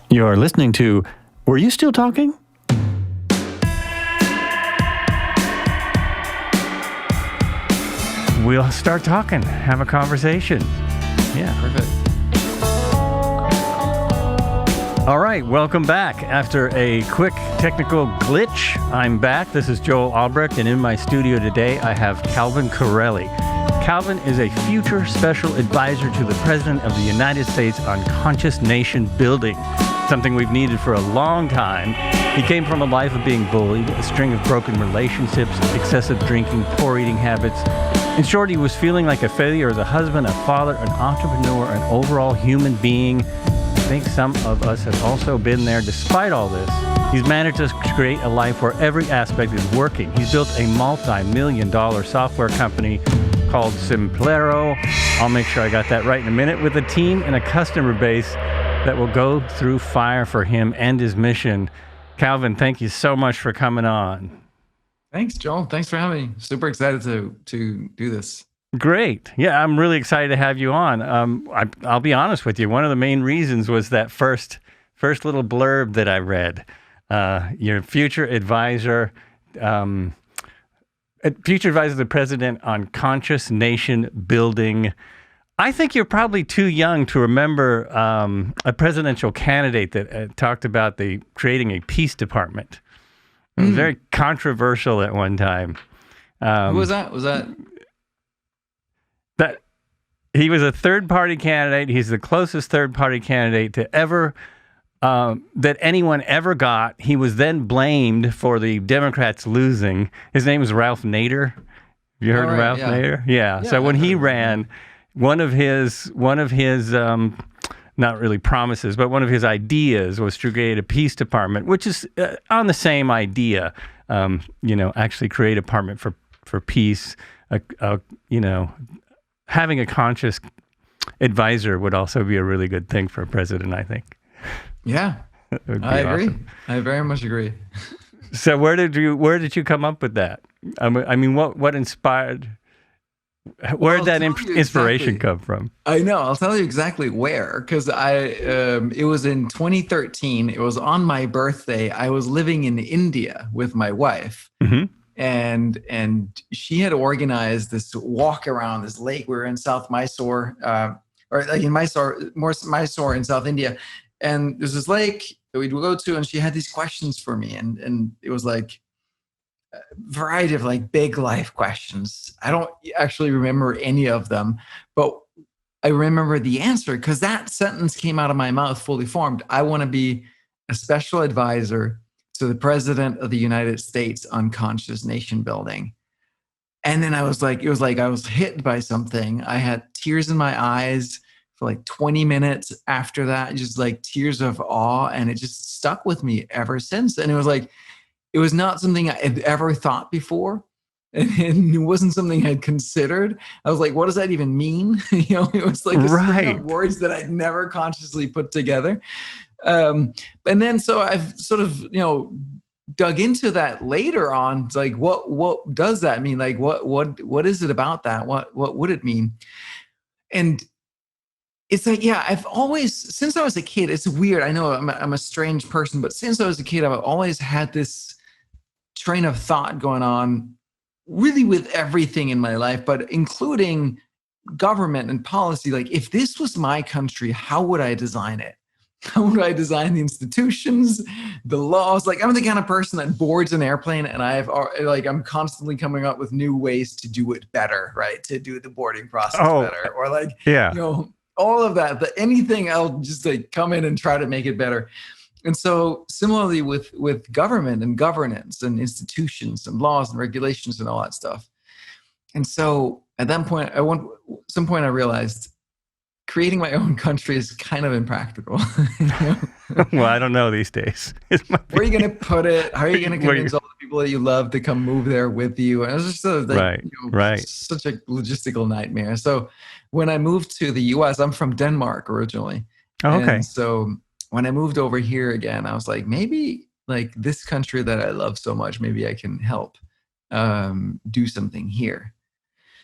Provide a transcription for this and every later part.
You're listening to Were You Still Talking? We'll start talking, have a conversation. Yeah. Perfect. All right, welcome back. After a quick technical glitch, I'm back. This is Joel Albrecht, and in my studio today, I have Calvin Corelli. Calvin is a future special advisor to the President of the United States on conscious nation building, something we've needed for a long time. He came from a life of being bullied, a string of broken relationships, excessive drinking, poor eating habits. In short, he was feeling like a failure as a husband, a father, an entrepreneur, an overall human being. I think some of us have also been there. Despite all this, he's managed to create a life where every aspect is working. He's built a multi-million-dollar software company called Simplero. I'll make sure I got that right in a minute, with a team and a customer base that will go through fire for him and his mission. Calvin, thank you so much for coming on. Thanks, Joel. Thanks for having me. Super excited to do this. Great. Yeah, I'm really excited to have you on. I'll be honest with you. One of the main reasons was that first little blurb that I read. Your future advisor to the president on conscious nation building. I think you're probably too young to remember a presidential candidate that talked about creating a peace department. It was very controversial at one time. Who was that? That he was a third-party candidate. He's the closest third-party candidate to ever that anyone ever got. He was then blamed for the Democrats losing. His name was Ralph Nader. Have you heard of Ralph Nader? Yeah. So when he ran, one of his not really promises, but one of his ideas was to create a peace department, which is on the same idea. Actually create a department for peace. Having a conscious advisor would also be a really good thing for a president, I think. Yeah, I agree. Awesome. I very much agree. So where did you come up with that? I mean, what inspired? Where did that inspiration come from? I know. I'll tell you exactly where, because it was in 2013. It was on my birthday. I was living in India with my wife. Mm-hmm. And she had organized this walk around this lake. We were in South Mysore, or like in Mysore in South India. And there's this lake that we'd go to, and she had these questions for me. And it was like a variety of like big life questions. I don't actually remember any of them, but I remember the answer because that sentence came out of my mouth fully formed. I want to be a special advisor to the President of the United States on conscious nation building. And then it was like I was hit by something. I had tears in my eyes for like 20 minutes after that, just like tears of awe. And it just stuck with me ever since. And it was not something I had ever thought before. And it wasn't something I'd considered. I was like, what does that even mean? It was like a string of words that I'd never consciously put together. And then so I've sort of, dug into that later on. It's like, what does that mean? Like, what is it about that? What would it mean? And it's like, yeah, I've always, since I was a kid, it's weird. I know I'm a strange person, but since I was a kid, I've always had this train of thought going on really with everything in my life, but including government and policy. Like, if this was my country, how would I design it? How would I design the institutions, the laws? Like, I'm the kind of person that boards an airplane, and I'm constantly coming up with new ways to do it better, right? To do the boarding process better, or all of that. But anything, I'll just like come in and try to make it better. And so, similarly with government and governance and institutions and laws and regulations and all that stuff. And so, at that point, I realized creating my own country is kind of impractical. Well, I don't know these days. Where are you going to put it? How are you going to convince all the people that you love to come move there with you? And it was just such a logistical nightmare. So when I moved to the US, I'm from Denmark originally. Oh, okay. And so when I moved over here again, I was like, maybe like this country that I love so much, maybe I can help do something here.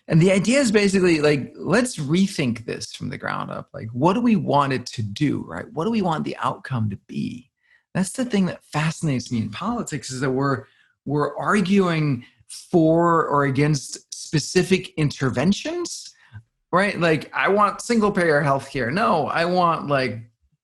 And the idea is basically like, let's rethink this from the ground up. Like, what do we want it to do, right? What do we want the outcome to be? That's the thing that fascinates me in politics, is that we're arguing for or against specific interventions, right? Like, I want single payer healthcare. No, I want like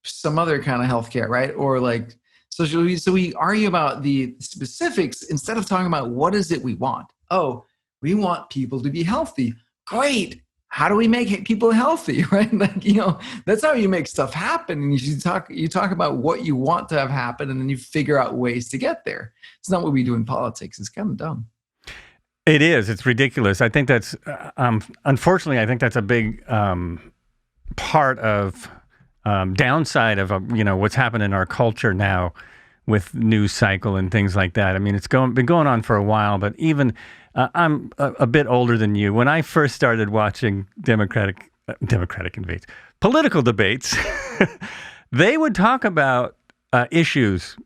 some other kind of healthcare, right? Or like, so we argue about the specifics instead of talking about what is it we want. Oh, we want people to be healthy. Great. How do we make people healthy, right? Like, that's how you make stuff happen. And you talk about what you want to have happen, and then you figure out ways to get there. It's not what we do in politics. It's kind of dumb. It is. It's ridiculous. I think that's, unfortunately, I think that's a big part of downside of, what's happened in our culture now with news cycle and things like that. I mean, it's been going on for a while, but even I'm a bit older than you. When I first started watching Democratic debates, political debates, they would talk about issues,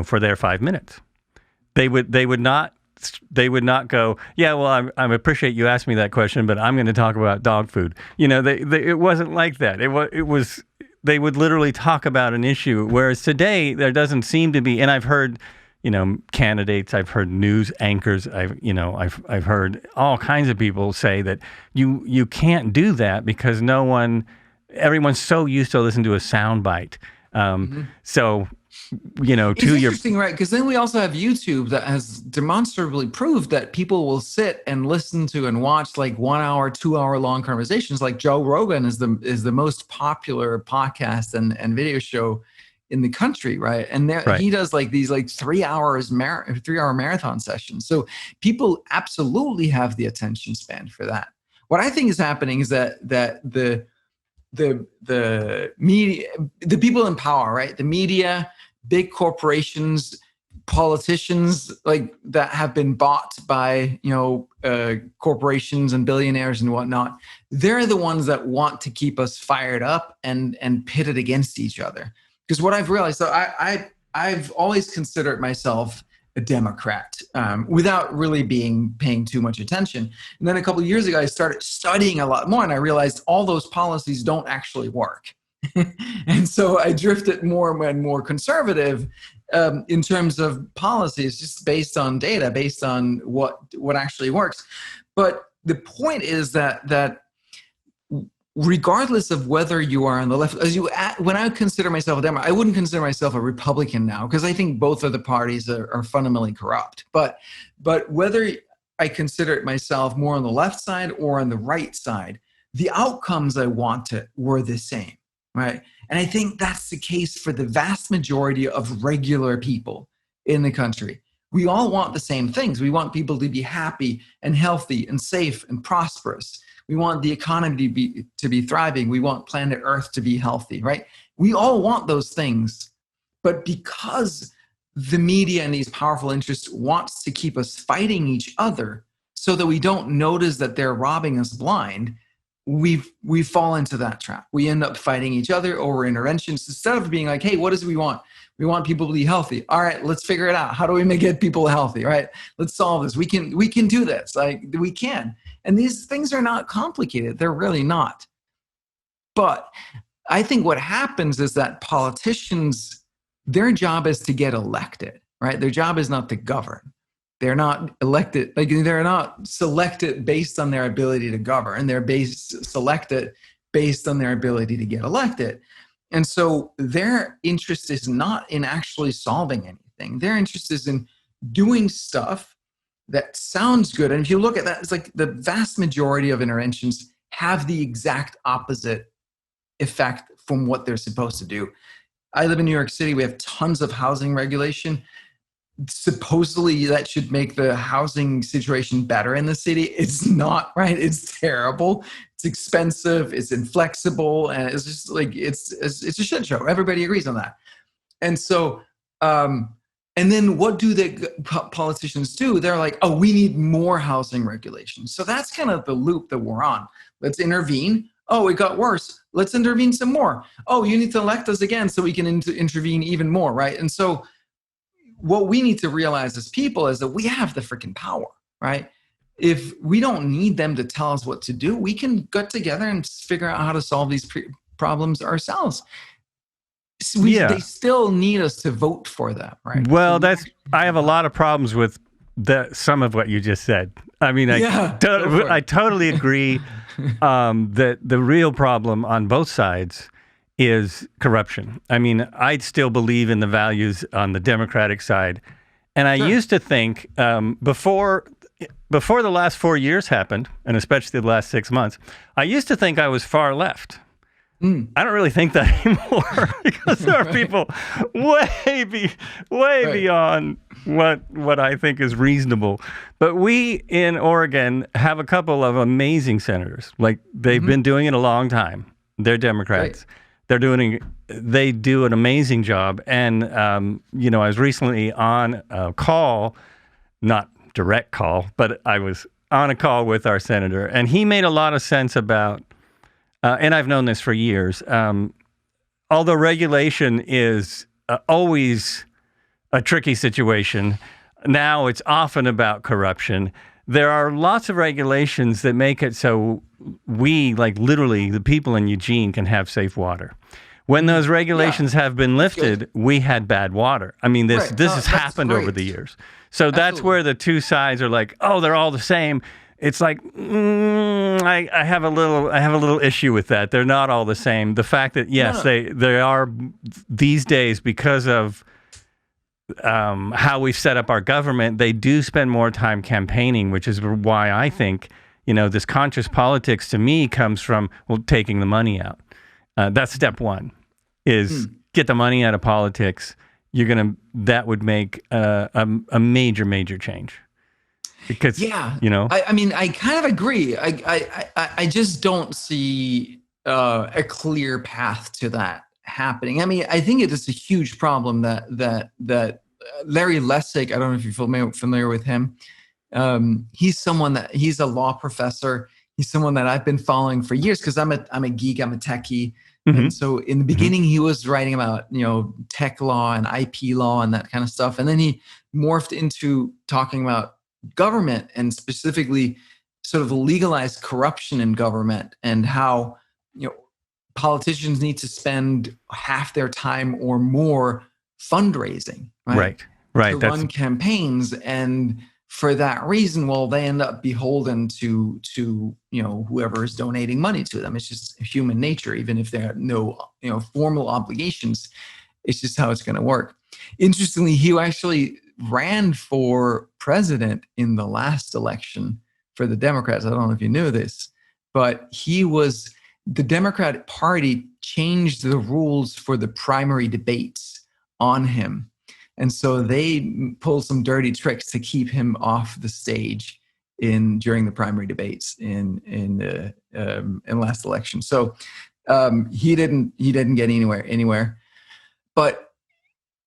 for their 5 minutes. They would not go, yeah, well, I appreciate you asked me that question, but I'm going to talk about dog food. It wasn't like that. It was. They would literally talk about an issue, whereas today there doesn't seem to be. And I've heard, candidates, I've heard news anchors, I've heard all kinds of people say that you can't do that because everyone's so used to listen to a soundbite. So, it's interesting, right? Because then we also have YouTube that has demonstrably proved that people will sit and listen to and watch like 1 hour, 2 hour long conversations. Like Joe Rogan is the most popular podcast and video show in the country, right? And he does like these like 3 hour marathon sessions. So people absolutely have the attention span for that. What I think is happening is that the media, the people in power, right? The media, big corporations, politicians like that have been bought by, corporations and billionaires and whatnot. They're the ones that want to keep us fired up and pitted against each other. Because what I've realized, so I've always considered myself a Democrat without really paying too much attention. And then a couple of years ago, I started studying a lot more, and I realized all those policies don't actually work. And so I drifted more and more conservative in terms of policies, just based on data, based on what actually works. But the point is that regardless of whether you are on the left, when I consider myself a Democrat, I wouldn't consider myself a Republican now, because I think both of the parties are fundamentally corrupt. But whether I consider myself more on the left side or on the right side, the outcomes I wanted were the same. Right. And I think that's the case for the vast majority of regular people in the country. We all want the same things. We want people to be happy and healthy and safe and prosperous. We want the economy to be thriving. We want planet Earth to be healthy, right? We all want those things. But because the media and these powerful interests wants to keep us fighting each other so that we don't notice that they're robbing us blind, we fall into that trap. We end up fighting each other over interventions instead of being like, hey, what do we want? We want people to be healthy. All right, let's figure it out. How do we get people healthy, right? Let's solve this. We can do this. Like, we can. And these things are not complicated. They're really not. But I think what happens is that politicians, their job is to get elected, right? Their job is not to govern. They're not elected, like they're not selected based on their ability to govern. They're selected based on their ability to get elected. And so their interest is not in actually solving anything. Their interest is in doing stuff that sounds good. And if you look at that, it's like the vast majority of interventions have the exact opposite effect from what they're supposed to do. I live in New York City. We have tons of housing regulation. Supposedly that should make the housing situation better in the city. It's not, right? It's terrible. It's expensive. It's inflexible. And it's just like, it's a shit show. Everybody agrees on that. And so, and then what do the politicians do? They're like, oh, we need more housing regulation. So that's kind of the loop that we're on. Let's intervene. Oh, it got worse. Let's intervene some more. Oh, you need to elect us again so we can intervene even more, right? And so what we need to realize as people is that we have the freaking power, right? if we don't need them to tell us what to do, we can get together and figure out how to solve these problems ourselves. So they still need us to vote for them, right? Well, I have a lot of problems with some of what you just said. I mean, I totally agree that the real problem on both sides is corruption. I mean, I still believe in the values on the Democratic side. And I used to think before the last 4 years happened, and especially the last 6 months, I used to think I was far left. I don't really think that anymore because there are people way beyond what I think is reasonable. But we in Oregon have a couple of amazing senators. Like they've been doing it a long time. They're Democrats. Right. They do an amazing job. And I was recently on a call, not direct call, but I was on a call with our senator, and he made a lot of sense about. And I've known this for years. Although regulation is always a tricky situation, now it's often about corruption. There are lots of regulations that make it so we, like literally the people in Eugene, can have safe water. When those regulations have been lifted, we had bad water. I mean, this has happened over the years. So that's where the two sides are like, oh, they're all the same. It's like I have a little issue with that. They're not all the same. The fact that they are these days because of how we've set up our government. They do spend more time campaigning, which is why I think this conscious politics to me comes from taking the money out. That's step one, is get the money out of politics. That would make a major change. Because, I mean, I kind of agree. I just don't see a clear path to that happening. I mean, I think it is a huge problem that Larry Lessig, I don't know if you're familiar with him. He's a law professor. He's someone that I've been following for years because I'm a geek, I'm a techie. And so in the beginning, he was writing about, tech law and IP law and that kind of stuff. And then he morphed into talking about government and specifically sort of legalized corruption in government and how politicians need to spend half their time or more fundraising, right? To run campaigns, and for that reason, they end up beholden to whoever is donating money to them. It's just human nature, even if there are no formal obligations. It's just how it's going to work. Interestingly, he actually ran for president in the last election for the Democrats. I don't know if you knew this, but the Democratic Party changed the rules for the primary debates on him. And so they pulled some dirty tricks to keep him off the stage during the primary debates in last election. So he didn't get anywhere. But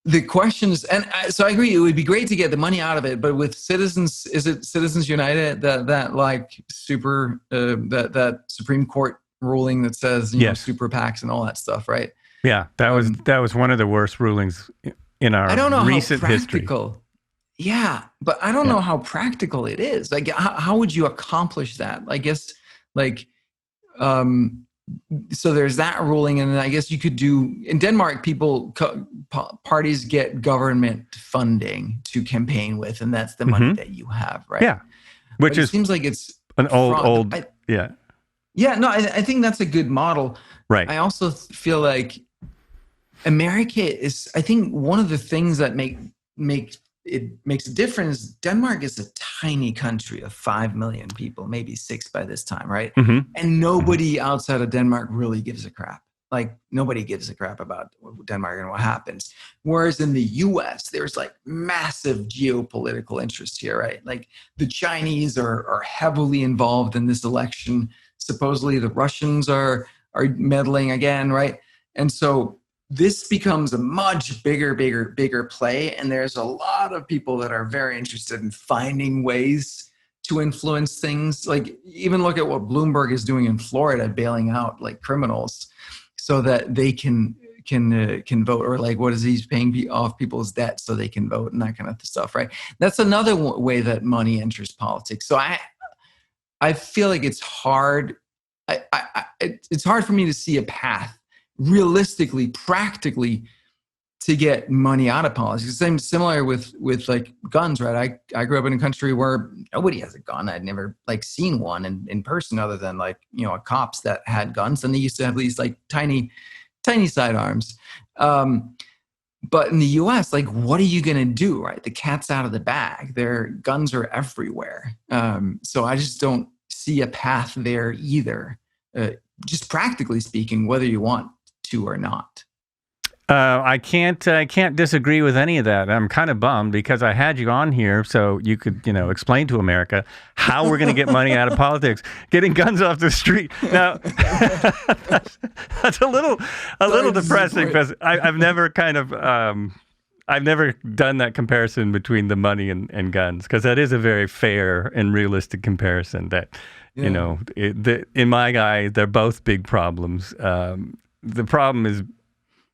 the questions, so I agree, it would be great to get the money out of it, but with Citizens, is it Citizens United, that Supreme Court ruling that says super PACs and all that stuff, right? Yeah, that was one of the worst rulings in our recent history. Yeah, but I don't know how practical it is. Like, how would you accomplish that? I guess, so there's that ruling, and then I guess you could do in Denmark. Parties get government funding to campaign with, and that's the money that you have, right? Yeah, which seems like it's an old. Yeah, no, I think that's a good model. Right. I also feel like America is. I think one of the things that makes a difference. Denmark is a tiny country of 5 million people, maybe 6 by this time, right? And nobody outside of Denmark really gives a crap. Like, nobody gives a crap about Denmark and what happens. Whereas in the US, there's massive geopolitical interest here, right? Like, the Chinese are heavily involved in this election. Supposedly the Russians are meddling again, right? And so this becomes a much bigger play. And there's a lot of people that are very interested in finding ways to influence things. Like, even look at what Bloomberg is doing in Florida, bailing out criminals so that they can vote, or what is he's paying off people's debt so they can vote and that kind of stuff, right? That's another way that money enters politics. So I feel like it's hard. It's hard for me to see a path realistically, practically, to get money out of politics. Similar with like guns, right? I grew up in a country where nobody has a gun. I'd never like seen one in person other than like, cops that had guns, and they used to have these like tiny sidearms. But in the US, like, what are you going to do, right? The cat's out of the bag. Their guns are everywhere. So I just don't see a path there either, just practically speaking, whether you want to or not. I can't disagree with any of that. I'm kind of bummed because I had you on here so you could, explain to America how we're going to get money out of politics, getting guns off the street. Now, that's a little depressing because I've never I've never done that comparison between the money and guns, because that is a very fair and realistic comparison that, in my eye, they're both big problems. The problem is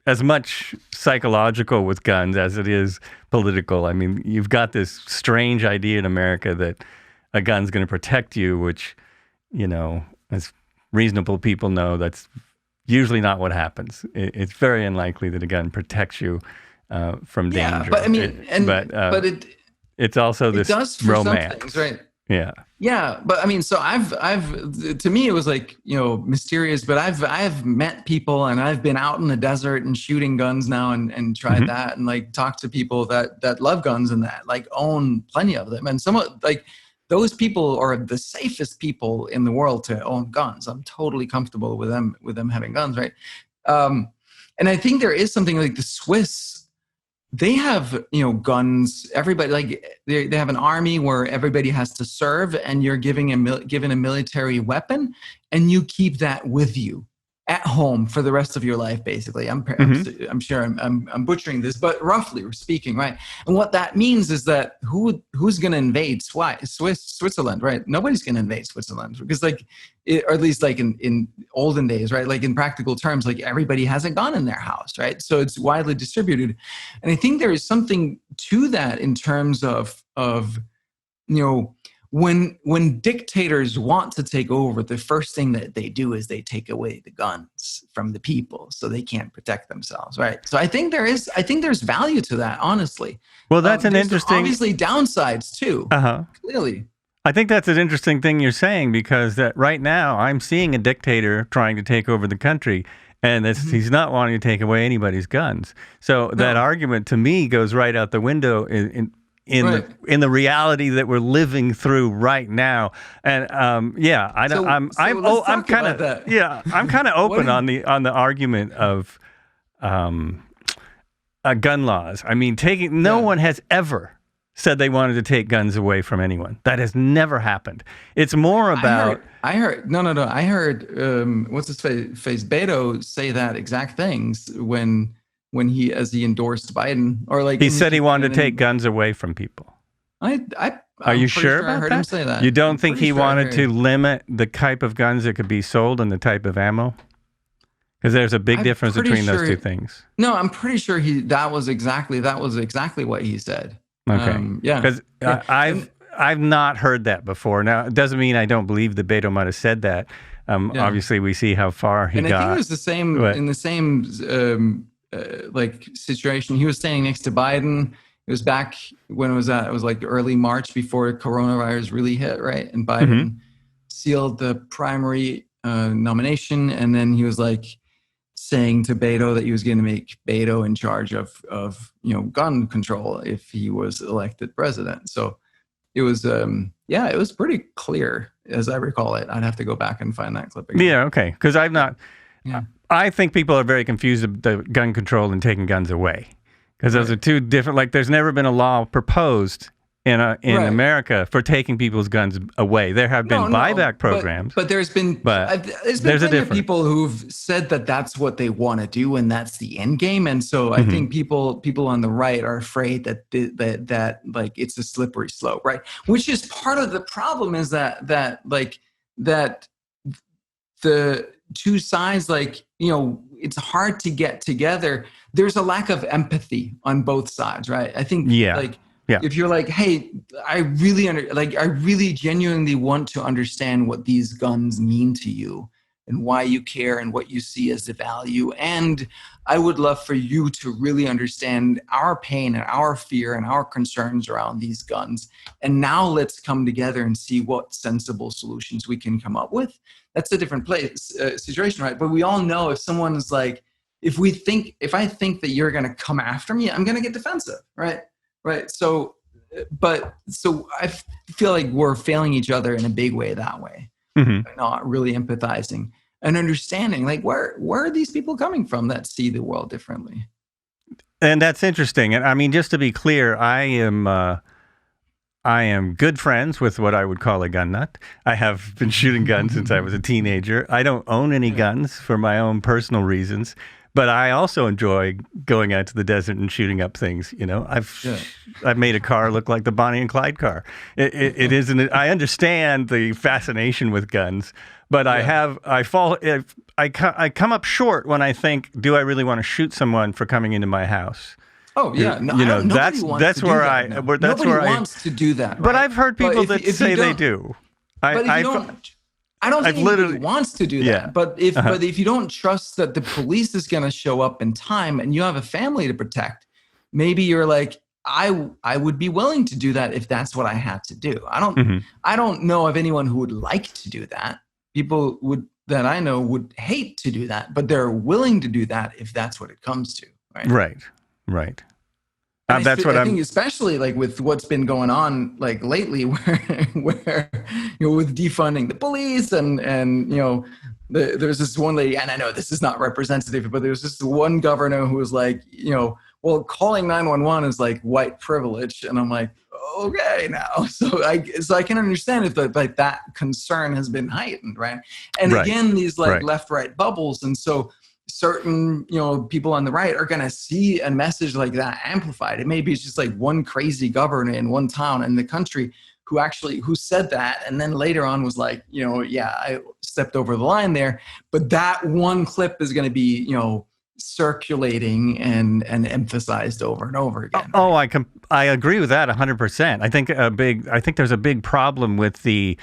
as much psychological with guns as it is political. I mean, you've got this strange idea in America that a gun's going to protect you, which, as reasonable people know, that's usually not what happens. It's very unlikely that a gun protects you from danger. Yeah, but I mean, it's also this romance, some things, right? Yeah. Yeah, but I mean, so I've to me it was like, mysterious, but I've met people, and I've been out in the desert and shooting guns now and tried that, and like talked to people that love guns and that like own plenty of them, and some of like those people are the safest people in the world to own guns. I'm totally comfortable with them having guns, right? And I think there is something like the Swiss. They have, guns. Everybody, like they have an army where everybody has to serve, and you're given a military weapon, and you keep that with you at home for the rest of your life. Basically, I'm sure I'm butchering this, but roughly speaking, right? And what that means is that who's going to invade Switzerland, right? Nobody's going to invade Switzerland because, or at least like in olden days, right? Like in practical terms, like everybody has a gun in their house, right? So it's widely distributed, and I think there is something to that in terms of when dictators want to take over, the first thing that they do is they take away the guns from the people so they can't protect themselves, right? So I think there's value to that, honestly. Well, that's an interesting... Obviously downsides too, clearly. I think that's an interesting thing you're saying, because that right now I'm seeing a dictator trying to take over the country, and he's not wanting to take away anybody's guns. So that argument to me goes right out the window in the reality that we're living through right now. And I'm kind of open on the argument of gun laws. I mean, no one has ever said they wanted to take guns away from anyone. That has never happened. It's more about... I heard what's his face, Beto, say that exact things when he endorsed Biden, or like he said he wanted to take guns away from people. Are you sure about that? I heard him say that. You don't think he wanted to limit the type of guns that could be sold and the type of ammo? Because there's a big difference between those two things. No, I'm pretty sure that was exactly what he said. Okay. Because I've not heard that before. Now, it doesn't mean I don't believe that Beto might have said that. Obviously, we see how far he got. I think it was the same in the same situation. He was standing next to Biden. It was back when it was like early March before coronavirus really hit, right? And Biden sealed the primary nomination, and then he was like saying to Beto that he was going to make Beto in charge of gun control if he was elected president. So it was it was pretty clear as I recall it. I'd have to go back and find that clip again. Yeah, okay, because I've not. Yeah. I think people are very confused about the gun control and taking guns away, because those are two different. Like, there's never been a law proposed in America for taking people's guns away. There have been buyback programs, but there's been plenty of people who've said that that's what they want to do and that's the end game. And so I think people on the right are afraid that like it's a slippery slope, right? Which is part of the problem, is that the two sides, it's hard to get together. There's a lack of empathy on both sides, right? I think Yeah. If you're like, hey, I really genuinely want to understand what these guns mean to you and why you care and what you see as the value. And I would love for you to really understand our pain and our fear and our concerns around these guns. And now let's come together and see what sensible solutions we can come up with. That's a different situation, right? But we all know if someone is like, if I think that you're going to come after me, I'm going to get defensive, right? Right. So I feel like we're failing each other in a big way that way. Not really empathizing and understanding, like, where are these people coming from that see the world differently? And that's interesting. And I mean, just to be clear, I am good friends with what I would call a gun nut. I have been shooting guns since I was a teenager. I don't own any guns for my own personal reasons, but I also enjoy going out to the desert and shooting up things. You know, I've made a car look like the Bonnie and Clyde car. It isn't. I understand the fascination with guns, but I come up short when I think, do I really want to shoot someone for coming into my house? Oh yeah, that's where nobody wants to do that. Right? But I've heard people that say they do. I don't think anybody wants to do that. Yeah. But if you don't trust that the police is going to show up in time and you have a family to protect, maybe you're like, I would be willing to do that if that's what I had to do. I don't know of anyone who would like to do that. People that I know would hate to do that, but they're willing to do that if that's what it comes to. Right. Right. I think especially like with what's been going on like lately where with defunding the police and there's this one lady, and I know this is not representative, but there's this one governor who was like, well, calling 911 is like white privilege. And I'm like, okay, now. So I can understand if that concern has been heightened, right? And again, these left-right bubbles. And so certain people on the right are going to see a message like that amplified. It maybe it's just like one crazy governor in one town in the country who said that, and then later on was like, I stepped over the line there. But that one clip is going to be circulating and emphasized over and over again. Oh, I agree with that 100%. I think there's a big problem with the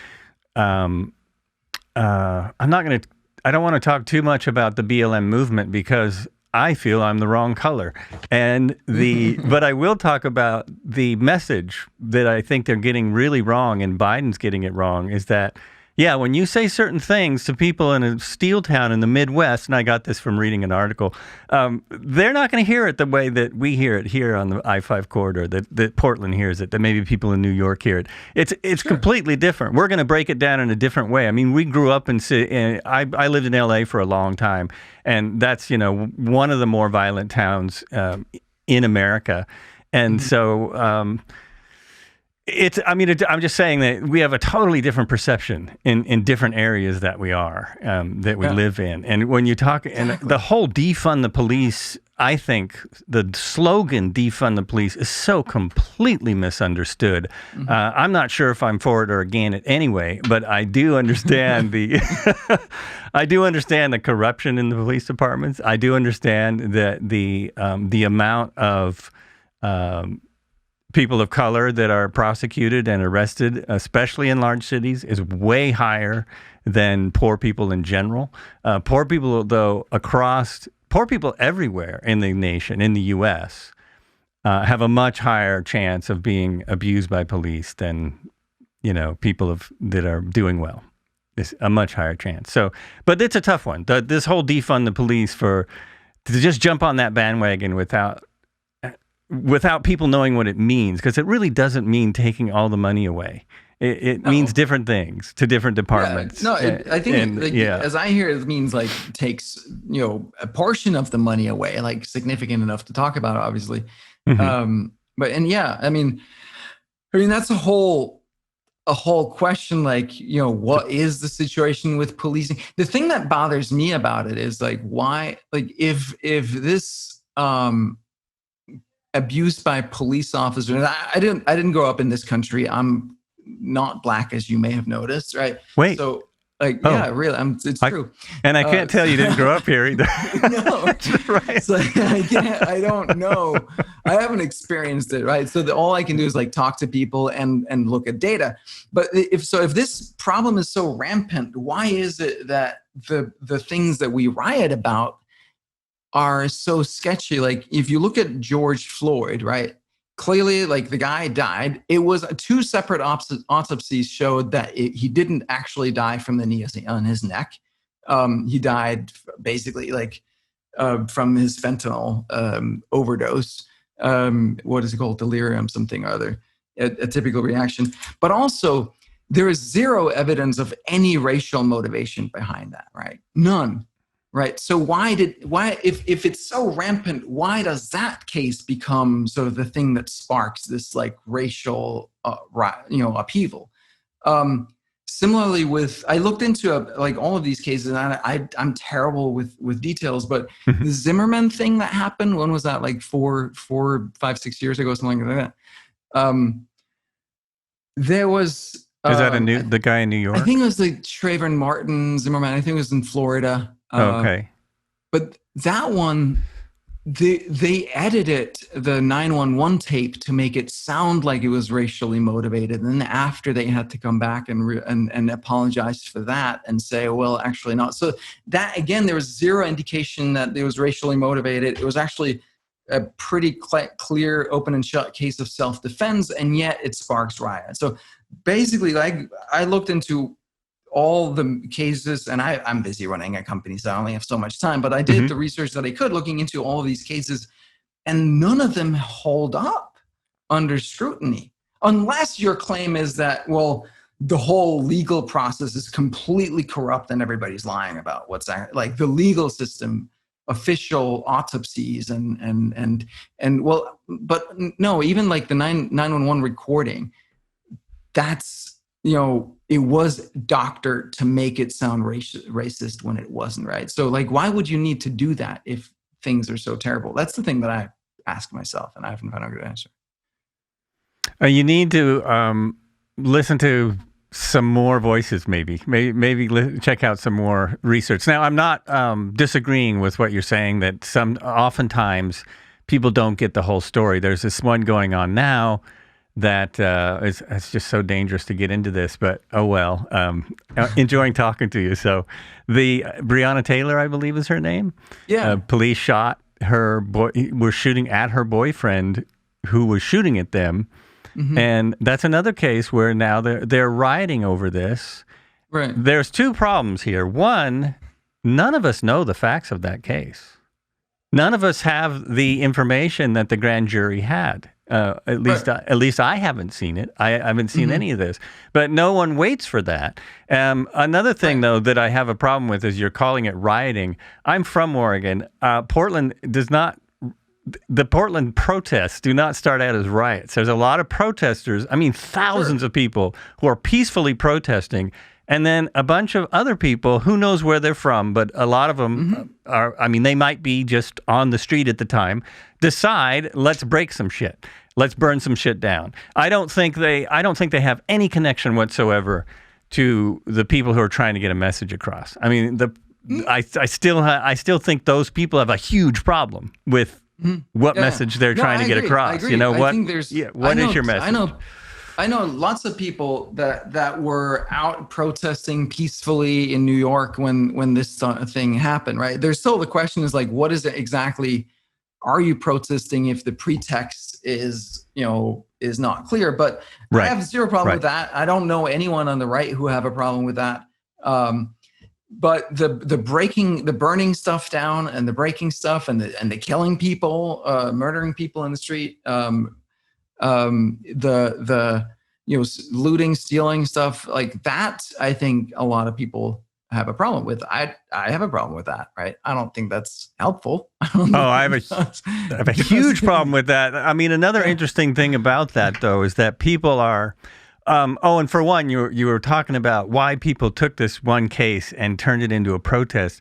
I don't want to talk too much about the BLM movement because I feel I'm the wrong color. But I will talk about the message that I think they're getting really wrong, and Biden's getting it wrong, is that, when you say certain things to people in a steel town in the Midwest, and I got this from reading an article, they're not going to hear it the way that we hear it here on the I-5 corridor, that Portland hears it, that maybe people in New York hear it. It's completely different. We're going to break it down in a different way. I mean, we grew up I lived in LA for a long time, and that's, one of the more violent towns in America. And so... I'm just saying that we have a totally different perception in different areas that we live in. And when you talk, and the whole defund the police, I think the slogan defund the police is so completely misunderstood. I'm not sure if I'm for it or against it anyway, but I do understand I do understand the corruption in the police departments. I do understand that the amount of people of color that are prosecuted and arrested, especially in large cities, is way higher than poor people in general. Poor people everywhere in the nation, in the U.S., have a much higher chance of being abused by police than, people that are doing well. It's a much higher chance. So, but it's a tough one. This whole defund the police to just jump on that bandwagon without people knowing what it means, because it really doesn't mean taking all the money away. It means different things to different departments. I think as I hear it means like takes a portion of the money away, like significant enough to talk about, obviously. I mean that's a whole question, like, what is the situation with policing? The thing that bothers me about it is like, why, like, if this abuse by police officers. I didn't grow up in this country. I'm not black, as you may have noticed, right? Wait. So Like, yeah, really, it's true. And I can't tell you didn't grow up here either. No, right. So I don't know. I haven't experienced it, right? So all I can do is like talk to people and look at data. But if this problem is so rampant, why is it that the things that we riot about are so sketchy? Like if you look at George Floyd, right? Clearly, like the guy died. It was two separate autopsies showed that he didn't actually die from the knee on his neck. He died basically like from his fentanyl overdose. What is it called? Delirium, something or other, a typical reaction. But also, there is zero evidence of any racial motivation behind that, right? None. Right. So if it's so rampant, why does that case become sort of the thing that sparks this like racial, upheaval? Similarly I looked into like all of these cases, and I'm terrible with details, but the Zimmerman thing that happened, when was that? Like 4, 5, 6 years ago, something like that. There was. Is that the guy in New York? I think it was like Trayvon Martin Zimmerman. I think it was in Florida. Okay. But that one, they edited the 911 tape to make it sound like it was racially motivated. And then after, they had to come back and apologize for that and say, well, actually not. So that, again, there was zero indication that it was racially motivated. It was actually a pretty clear, open and shut case of self-defense, and yet it sparks riot. So basically, like, I looked into all the cases, and I'm busy running a company, so I only have so much time, but I did the research that I could looking into all of these cases, and none of them hold up under scrutiny, unless your claim is that, well, the whole legal process is completely corrupt and everybody's lying about what's like the legal system, official autopsies and well, but no, even like the 911 recording, that's, it was doctored to make it sound racist when it wasn't, right? So like, why would you need to do that if things are so terrible? That's the thing that I ask myself, and I haven't found a good answer. You need to listen to some more voices, maybe check out some more research. Now, I'm not disagreeing with what you're saying, that oftentimes people don't get the whole story. There's this one going on now that it's just so dangerous to get into this, but oh well. Enjoying talking to you. So the Breonna Taylor, I believe is her name. Yeah. Police shot her were shooting at her boyfriend who was shooting at them. Mm-hmm. And that's another case where now they're rioting over this. Right. There's two problems here. One, none of us know the facts of that case. None of us have the information that the grand jury had. At least I haven't seen it. I haven't seen any of this. But no one waits for that. Another thing, though, that I have a problem with is you're calling it rioting. I'm from Oregon. Portland does not. The Portland protests do not start out as riots. There's a lot of protesters. I mean, thousands of people who are peacefully protesting. And then a bunch of other people, who knows where they're from, but a lot of them are, I mean, they might be just on the street at the time, decide, let's break some shit. Let's burn some shit down. I don't think they have any connection whatsoever to the people who are trying to get a message across. I mean, I still think those people have a huge problem with what message they're trying to get across. I agree. What is your message? I know lots of people that were out protesting peacefully in New York when this thing happened, right? There's still the question is like, what is it exactly? Are you protesting if the pretext is not clear? But I have zero problem with that. I don't know anyone on the right who have a problem with that. But the burning stuff down and the breaking stuff and the killing people, murdering people in the street, looting, stealing stuff like that, I think a lot of people have a problem with. I have a problem with that, right? I don't think that's helpful. I have a huge problem with that. I mean, another interesting thing about that, though, is that people are. And for one, you were talking about why people took this one case and turned it into a protest.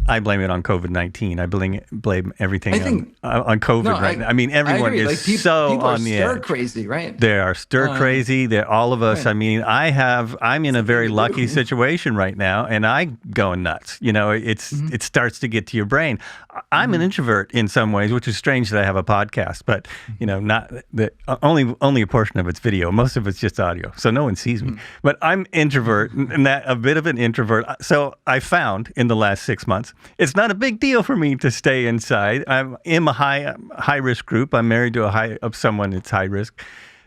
I blame it on COVID-19. I blame everything on COVID right now. I mean, I everyone agree. is Like, so people on are the stir edge. crazy, right? They are stir crazy. They're all of us. Right. I mean, I'm in a very lucky situation right now, and I going nuts. You know, it starts to get to your brain. I'm an introvert in some ways, which is strange that I have a podcast, but you know, not that only a portion of it's video. Most of it's just audio, so no one sees me. But I'm introvert, and that a bit of an introvert. So I found in the last 6 months, it's not a big deal for me to stay inside. I'm in a high risk group. I'm married to someone that's high risk.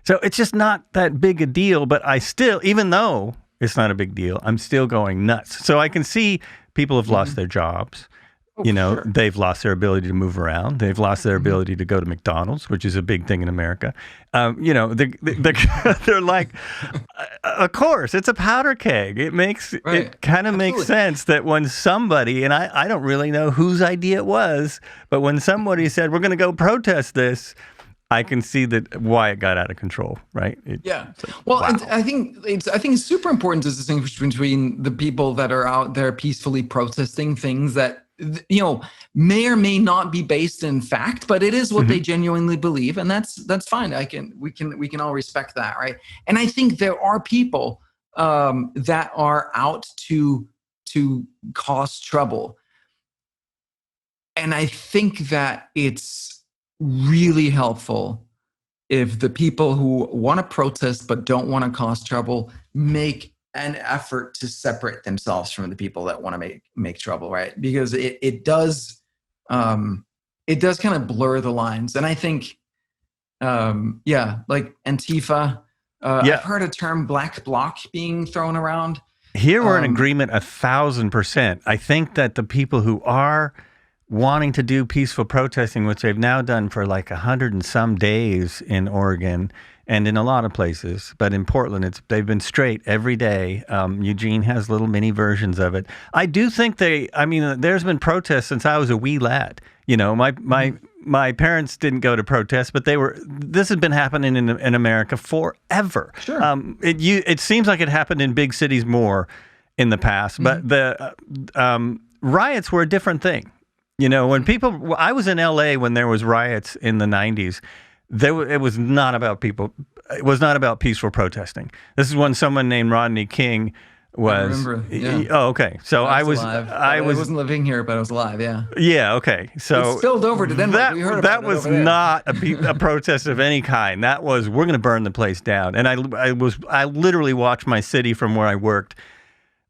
So it's just not that big a deal, but I still, even though it's not a big deal, I'm still going nuts. So I can see people have lost their jobs. You know, they've lost their ability to move around. They've lost their ability to go to McDonald's, which is a big thing in America. You know, they're like, of course, it's a powder keg. It kind of makes sense that when somebody, and I don't really know whose idea it was, but when somebody said, we're going to go protest this, I can see why it got out of control, right? Wow. I think it's super important to distinguish between the people that are out there peacefully protesting things that, you know, may or may not be based in fact, but it is what they genuinely believe, and that's fine. We can all respect that, right? And I think there are people that are out to cause trouble, and I think that it's really helpful if the people who want to protest but don't want to cause trouble make an effort to separate themselves from the people that want to make trouble, right? Because it does kind of blur the lines. And I think like Antifa, I've heard a term black bloc being thrown around. Here we're in agreement 1,000%. I think that the people who are wanting to do peaceful protesting, which they've now done for like 100 and some days in Oregon and in a lot of places, but in Portland, they've been straight every day. Eugene has little mini versions of it. I do think there's been protests since I was a wee lad. You know, my parents didn't go to protest, but this has been happening in America forever. Sure. It seems like it happened in big cities more in the past, but the riots were a different thing. You know, I was in LA when there was riots in the 90s. It was not about people. It was not about peaceful protesting. This is when someone named Rodney King was. I remember. Yeah. Oh, okay. So I was alive. I wasn't living here, but I was alive. Yeah. Yeah. Okay. So it spilled over to Denmark. We heard about that was over there. not a protest of any kind. That was, we're going to burn the place down. And I literally watched my city from where I worked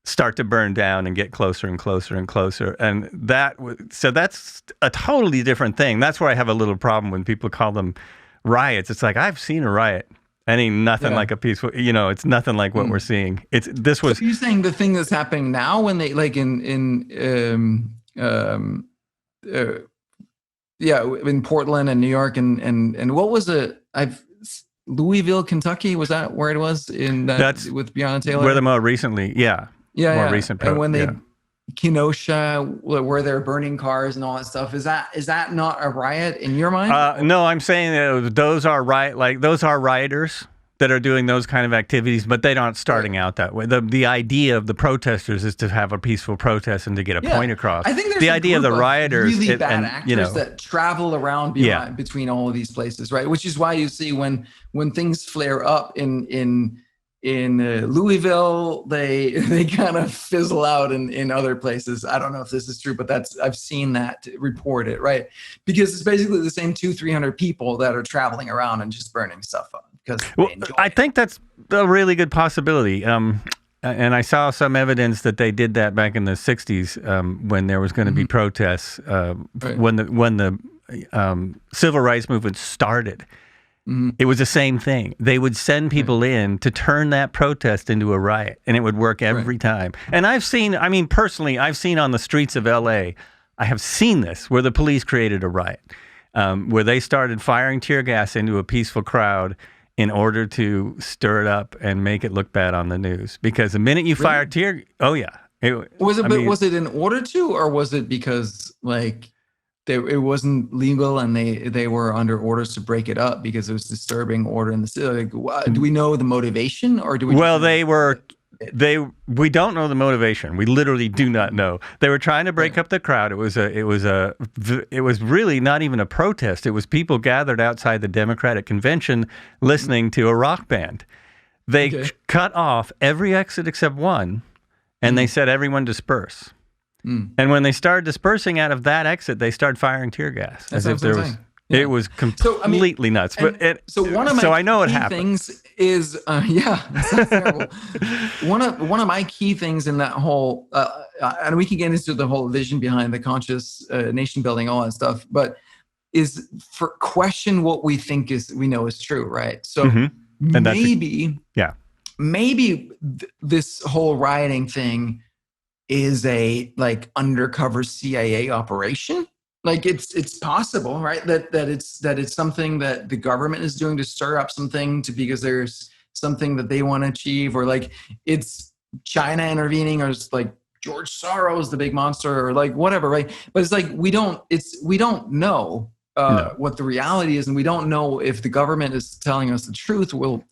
start to burn down and get closer and closer and closer. And so that's a totally different thing. That's where I have a little problem when people call them riots. It's like, I've seen a riot. It ain't nothing like a peaceful, you know, it's nothing like what we're seeing. So you're saying the thing that's happening now when they like in Portland and New York and what was it? Louisville, Kentucky, was that where it was that's with Breonna Taylor? Where the more recently, more recent. And when they Kenosha, where they're burning cars and all that stuff, is that not a riot in your mind? No, I'm saying that those are rioters that are doing those kind of activities, but they aren't starting out that way. The idea of the protesters is to have a peaceful protest and to get a point across. I think there's the idea of the rioters, really bad actors that travel around between all of these places, right? Which is why you see when things flare up in Louisville, they kind of fizzle out in other places. I don't know if this is true, but I've seen that reported, right? Because it's basically the same 200-300 people that are traveling around and just burning stuff up. I think that's a really good possibility. And I saw some evidence that they did that back in the 60s when there was going to be protests when the civil rights movement started. It was the same thing. They would send people in to turn that protest into a riot, and it would work every time. And personally, I've seen on the streets of LA, I have seen this, where the police created a riot, where they started firing tear gas into a peaceful crowd in order to stir it up and make it look bad on the news. Because the minute you fire was it in order to, or was it because it wasn't legal and they were under orders to break it up because it was disturbing order in the city? Do we know the motivation, or do we? Well, they were we don't know the motivation. We literally do not know. They were trying to break up the crowd. It was really not even a protest. It was people gathered outside the Democratic convention listening to a rock band. They cut off every exit except one, and they said everyone disperse. And when they started dispersing out of that exit, they started firing tear gas. That's as if there was. Yeah. It was completely nuts. But I know what happened. Things is that's terrible. One of my key things in that whole, and we can get into the whole vision behind the conscious nation building, all that stuff, but is for question what we think we know is true, right? So maybe this whole rioting thing is a like undercover CIA operation. Like it's possible, right? That it's something that the government is doing to stir up something because there's something that they want to achieve, or like it's China intervening, or it's like George Soros, the big monster, or like whatever, right? But it's like we don't know what the reality is, and we don't know if the government is telling us the truth. Well,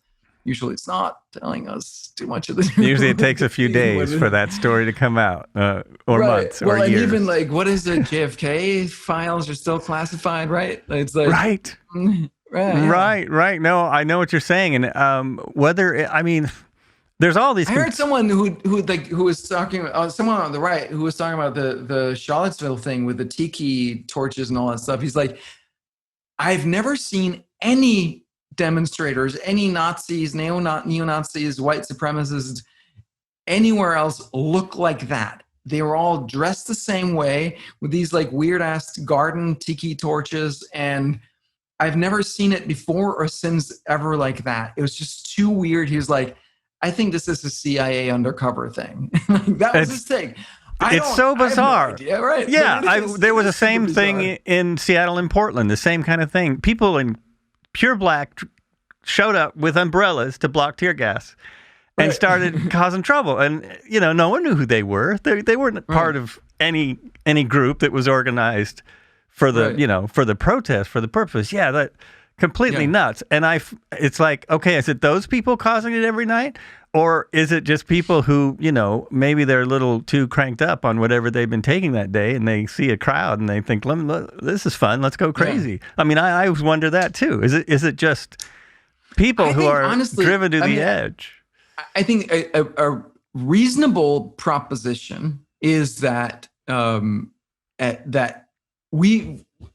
usually it's not telling us too much of the truth. Usually it takes a few days for that story to come out, or months, or years. And even like, what is it? JFK files are still classified, right? It's like right. No, I know what you're saying, and there's all these. I heard someone who was talking. Someone on the right who was talking about the Charlottesville thing with the tiki torches and all that stuff. He's like, I've never seen any demonstrators, any Nazis, neo-Nazis, white supremacists, anywhere else look like that. They were all dressed the same way with these like weird ass garden tiki torches, and I've never seen it before or since ever like that. It was just too weird. He was like, I think this is a CIA undercover thing. That was his thing. It's so bizarre. Yeah, right. Yeah, there was the same thing in Seattle and Portland, the same kind of thing. People in pure black showed up with umbrellas to block tear gas and started causing trouble. And, no one knew who they were. They weren't part of any group that was organized for the, for the protest, for the purpose. Yeah, that completely nuts. And it's like, okay, is it those people causing it every night? Or is it just people who, maybe they're a little too cranked up on whatever they've been taking that day, and they see a crowd and they think, this is fun, let's go crazy. Yeah. I mean, I always wonder that too. Is it just people who are honestly driven to the edge? I think a reasonable proposition is that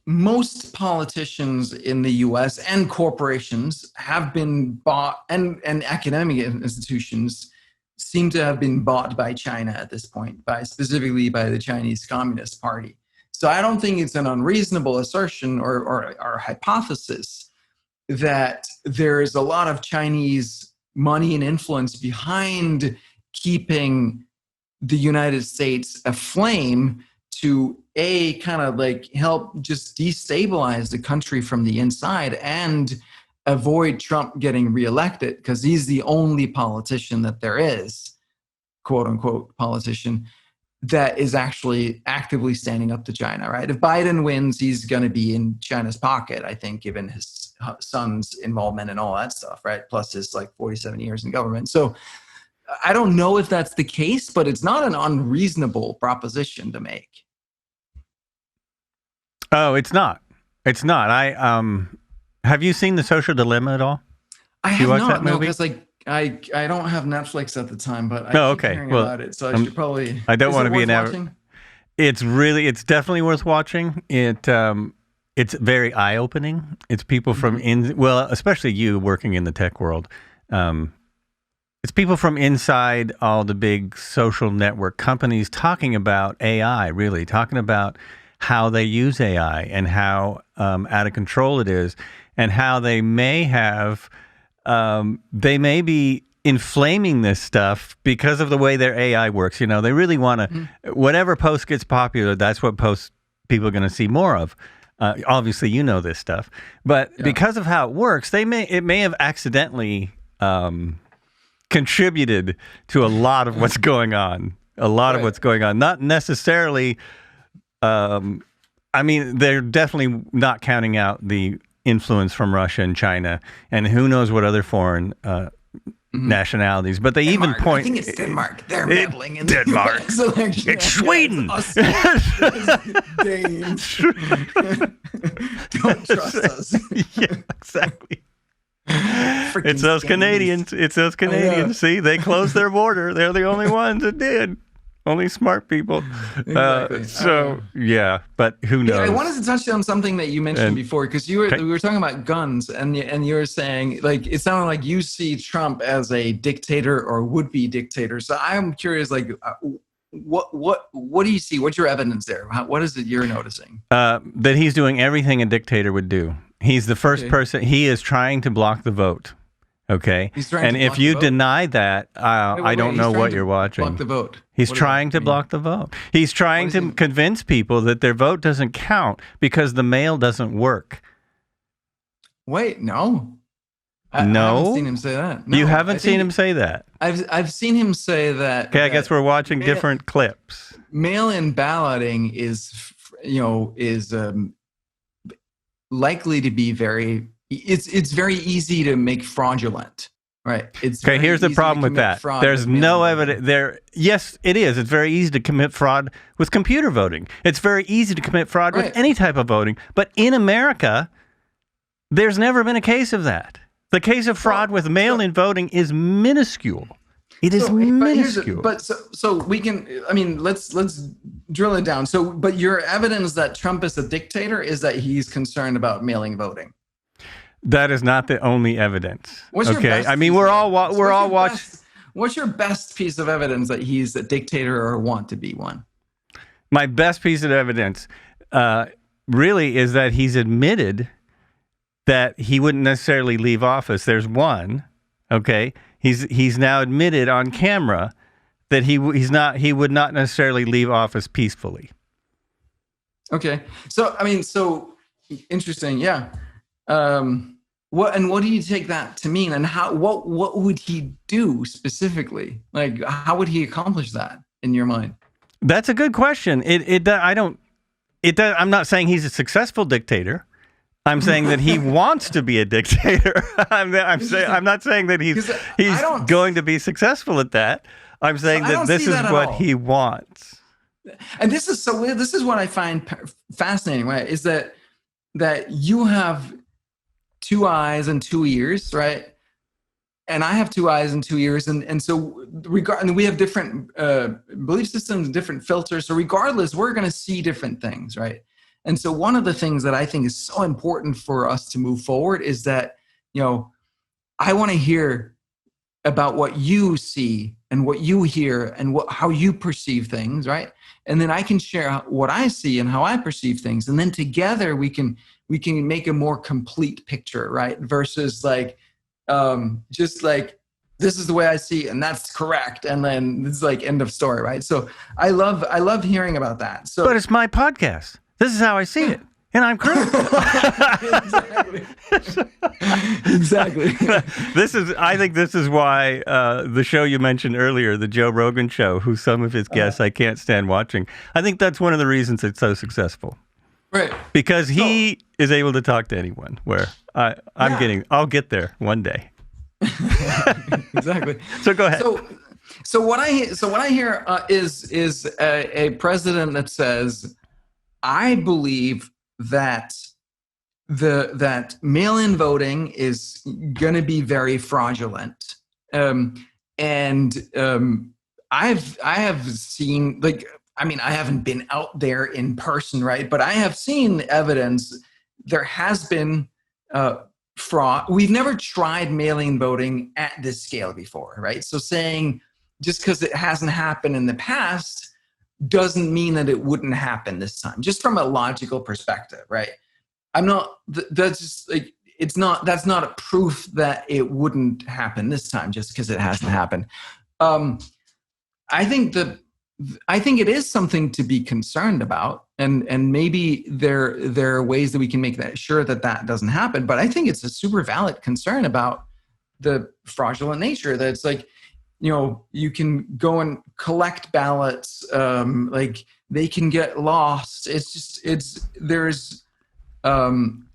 most politicians in the U.S. and corporations have been bought, and academic institutions seem to have been bought by China at this point, specifically by the Chinese Communist Party. So I don't think it's an unreasonable assertion or hypothesis that there is a lot of Chinese money and influence behind keeping the United States aflame to kind of like help just destabilize the country from the inside and avoid Trump getting reelected, because he's the only politician that there is, quote unquote politician, that is actually actively standing up to China, right? If Biden wins, he's going to be in China's pocket, I think, given his son's involvement and all that stuff, right? Plus his like 47 years in government. So I don't know if that's the case, but it's not an unreasonable proposition to make. Oh, it's not. It's not. Have you seen The Social Dilemma at all? I have not. No, because I don't have Netflix at the time, but I keep hearing about it, so I should probably. I don't want to be an average. It's definitely worth watching. It's very eye-opening. It's people from especially you working in the tech world. It's people from inside all the big social network companies talking about AI, really talking about how they use AI and how out of control it is, and how they may be inflaming this stuff because of the way their AI works. They really want to, whatever post gets popular, that's what posts people are going to see more of. Obviously, this stuff, but because of how it works, it may have accidentally contributed to a lot of what's going on. Of what's going on, not necessarily. They're definitely not counting out the influence from Russia and China, and who knows what other foreign nationalities, but they Denmark. even point. I think it's Denmark. They're meddling in Denmark. the US election. It's Sweden. Danes. Don't trust us. Yeah, exactly. It's those Canadians. It's those Canadians. See, they closed their border. They're the only ones that did. Only smart people. Exactly. Yeah, but who knows? I wanted to touch on something that you mentioned before, because we were talking about guns, and you were saying, like, it sounded like you see Trump as a dictator or would-be dictator. So I'm curious, like, what do you see? What's your evidence there? What is it you're noticing? That he's doing everything a dictator would do. He's the first person. He is trying to block the vote. Okay, and if you deny that, I don't know what you're watching. Block the vote. He's trying to block the vote. He's trying to convince people that their vote doesn't count because the mail doesn't work. Wait, no. I No, haven't seen him say that. No, you haven't seen him say that. I've seen him say that. Okay, I guess we're watching different clips. Mail-in balloting is likely to be very. It's very easy to make fraudulent, right? Okay, here's the problem with that. There's no evidence there. Yes, it is. It's very easy to commit fraud with computer voting. It's very easy to commit fraud with any type of voting. But in America, there's never been a case of that. The case of fraud with mail-in voting is minuscule. It is minuscule. So we can. I mean, let's drill it down. So, but your evidence that Trump is a dictator is that he's concerned about mail-in voting. That is not the only evidence. What's your best I mean, we're all watching. What's your best piece of evidence that he's a dictator or want to be one? My best piece of evidence, really, is that he's admitted that he wouldn't necessarily leave office. There's one. Okay, he's now admitted on camera that he would not necessarily leave office peacefully. Okay, so interesting, yeah. What do you take that to mean, and what would he do specifically? Like, how would he accomplish that in your mind? That's a good question. I'm not saying he's a successful dictator. I'm saying that he wants to be a dictator. I'm not saying that he's going to be successful at that. I'm saying that this is what he wants. And this is what I find fascinating, right? Is that you have 2 eyes and 2 ears, right? And I have 2 eyes and 2 ears, and so and we have different belief systems, different filters. So regardless, we're going to see different things, right? And so one of the things that I think is so important for us to move forward is that, I want to hear about what you see and what you hear and how you perceive things, right? And then I can share what I see and how I perceive things, and then together we can make a more complete picture, right? Versus just like, this is the way I see it, and that's correct, and then it's like end of story, right? So I love hearing about that. So, but it's my podcast. This is how I see it, and I'm correct. Exactly. I think this is why the show you mentioned earlier, the Joe Rogan show, who some of his guests I can't stand watching. I think that's one of the reasons it's so successful. Right. Because he is able to talk to anyone. Where I'll get there one day. Exactly. So go ahead. So what I hear is a president that says, I believe that that mail-in voting is going to be very fraudulent, and I have seen, like, I mean, I haven't been out there in person, right? But I have seen evidence. There has been fraud. We've never tried mail-in voting at this scale before, right? So saying just because it hasn't happened in the past doesn't mean that it wouldn't happen this time, just from a logical perspective, right? That's not a proof that it wouldn't happen this time just because it hasn't happened. I think it is something to be concerned about, and maybe there are ways that we can make that sure that doesn't happen. But I think it's a super valid concern about the fraudulent nature. That it's like, you can go and collect ballots, like they can get lost. There's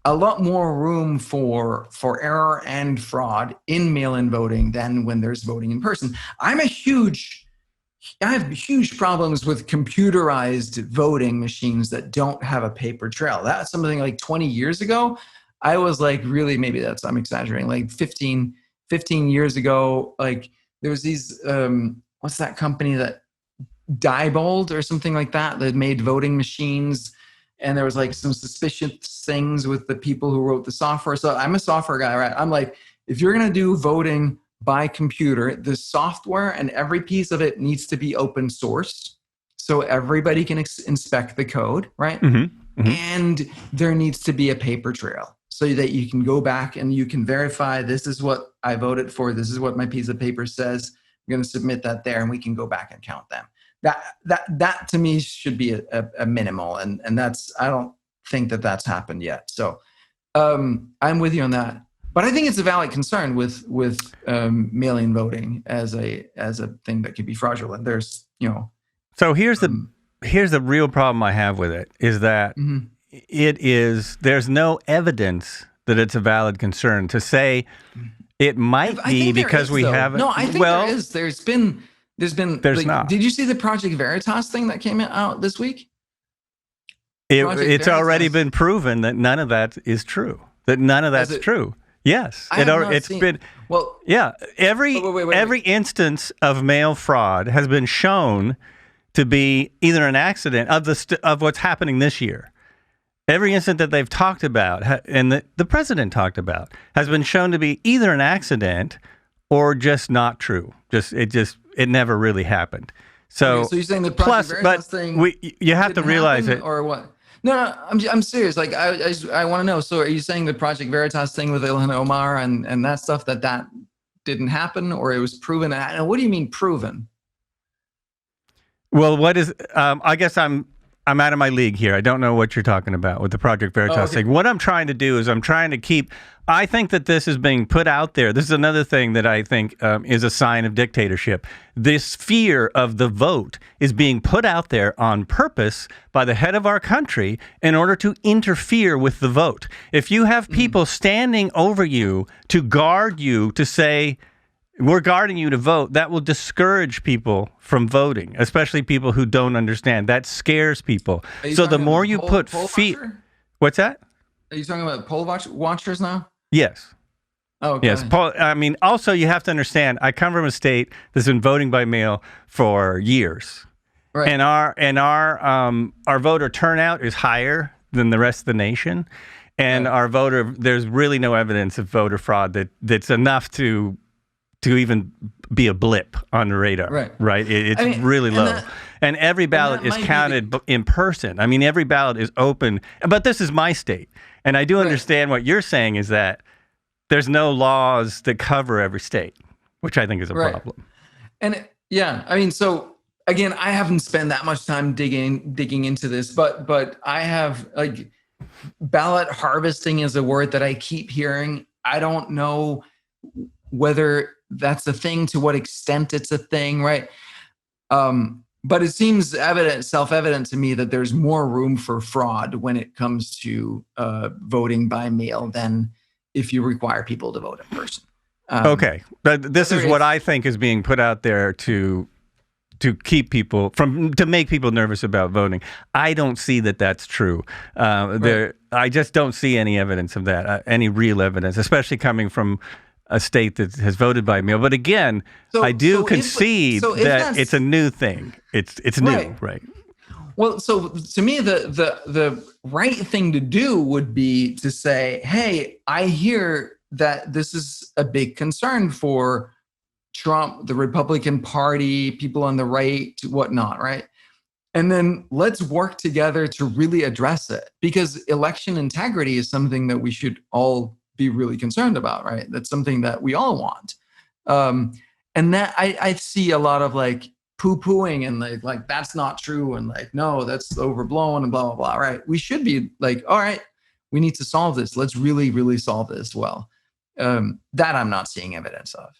a lot more room for error and fraud in mail-in voting than when there's voting in person. I have huge problems with computerized voting machines that don't have a paper trail. That's something like 20 years ago. I was like, really, maybe I'm exaggerating, like 15 years ago, like there was these, what's that company that Diebold or something like that made voting machines. And there was like some suspicious things with the people who wrote the software. So I'm a software guy, right? I'm like, if you're going to do voting by computer, the software and every piece of it needs to be open source so everybody can inspect the code, right? And there needs to be a paper trail so that you can go back and you can verify this is what I voted for, this is what my piece of paper says. I'm going to submit that there, and we can go back and count them. That to me should be a minimal, and that's, I don't think that's happened yet. So I'm with you on that. But I think it's a valid concern with mail-in voting as a thing that could be fraudulent. There's, So here's the real problem I have with it is that there's no evidence that it's a valid concern. To say it might be because we haven't. No, I think there is. There's been like, not. Did you see the Project Veritas thing that came out this week? It's already been proven that none of that is true. That none of that's true. Yes, been. Well, yeah. Every instance of mail fraud has been shown to be either an accident of what's happening this year. Every incident that they've talked about and the president talked about has been shown to be either an accident or just not true. It never really happened. So you're saying the Project Veritas thing? You have to realize it, or what? No, I'm serious. Like I want to know. So are you saying the Project Veritas thing with Ilhan Omar and that stuff that didn't happen, or it was proven? And what do you mean proven? Well, what is? I guess I'm out of my league here. I don't know what you're talking about with the Project Veritas thing. What I'm trying to do is I'm trying to keep. I think that this is being put out there. This is another thing that I think is a sign of dictatorship. This fear of the vote is being put out there on purpose by the head of our country in order to interfere with the vote. If you have people standing over you to guard you, to say, we're guarding you to vote, that will discourage people from voting, especially people who don't understand. That scares people. So the more you put fear... What's that? Are you talking about poll watchers now? Yes. Oh, okay. Yes. Also, you have to understand, I come from a state that's been voting by mail for years. Right. And our voter turnout is higher than the rest of the nation. And there's really no evidence of voter fraud that's enough to even be a blip on the radar, right? It's really low. And every ballot is counted in person. I mean, every ballot is open. But this is my state. And I do understand what you're saying is that there's no laws that cover every state, which I think is a problem. And so again, I haven't spent that much time digging into this, but I have, like, ballot harvesting is a word that I keep hearing. I don't know whether that's a thing, to what extent it's a thing, right? But it seems self-evident to me that there's more room for fraud when it comes to voting by mail than if you require people to vote in person. Okay, but this is what I think is being put out there to keep people to make people nervous about voting. I don't see that that's true. I just don't see any evidence of that, any real evidence, especially coming from a state that has voted by mail. But again, I do concede that it's a new thing. It's new, right? Well, so to me, the right thing to do would be to say, hey, I hear that this is a big concern for Trump, the Republican Party, people on the right, whatnot, right? And then let's work together to really address it, because election integrity is something that we should all be really concerned about, right? That's something that we all want. And that I see a lot of like poo-pooing and like that's not true, and like, no, that's overblown and blah, blah, blah, right? We should be like, all right, we need to solve this. Let's really, really solve this well. That I'm not seeing evidence of.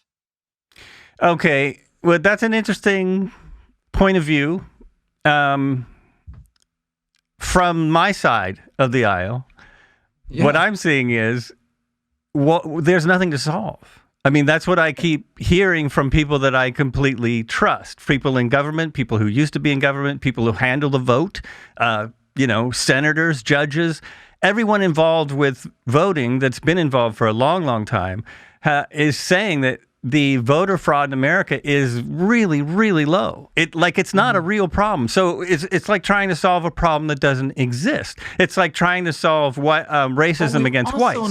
Okay, well, that's an interesting point of view. From my side of the aisle, What I'm seeing is there's nothing to solve. I mean, that's what I keep hearing from people that I completely trust. People in government, people who used to be in government, people who handle the vote, senators, judges, everyone involved with voting that's been involved for a long, long time is saying that the voter fraud in America is really, really low. It's not a real problem. So it's like trying to solve a problem that doesn't exist. It's like trying to solve racism against whites.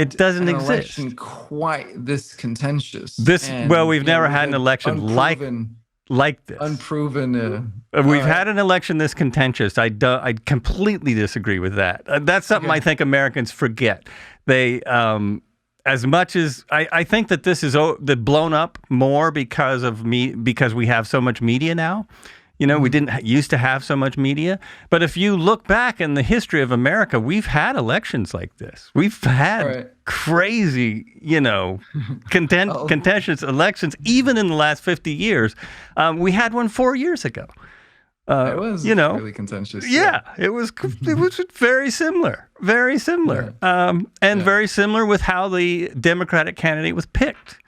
It doesn't exist. Election quite this contentious. We've never had an election like this. Unproven. We've had an election this contentious. I completely disagree with that. That's something I think Americans forget. They. As much as I think that this is blown up more because we have so much media now. We didn't used to have so much media. But if you look back in the history of America, we've had elections like this. We've had crazy, contentious elections, even in the last 50 years. We had one 4 years ago. It was really contentious. Yeah, it was very similar, very very similar with how the Democratic candidate was picked.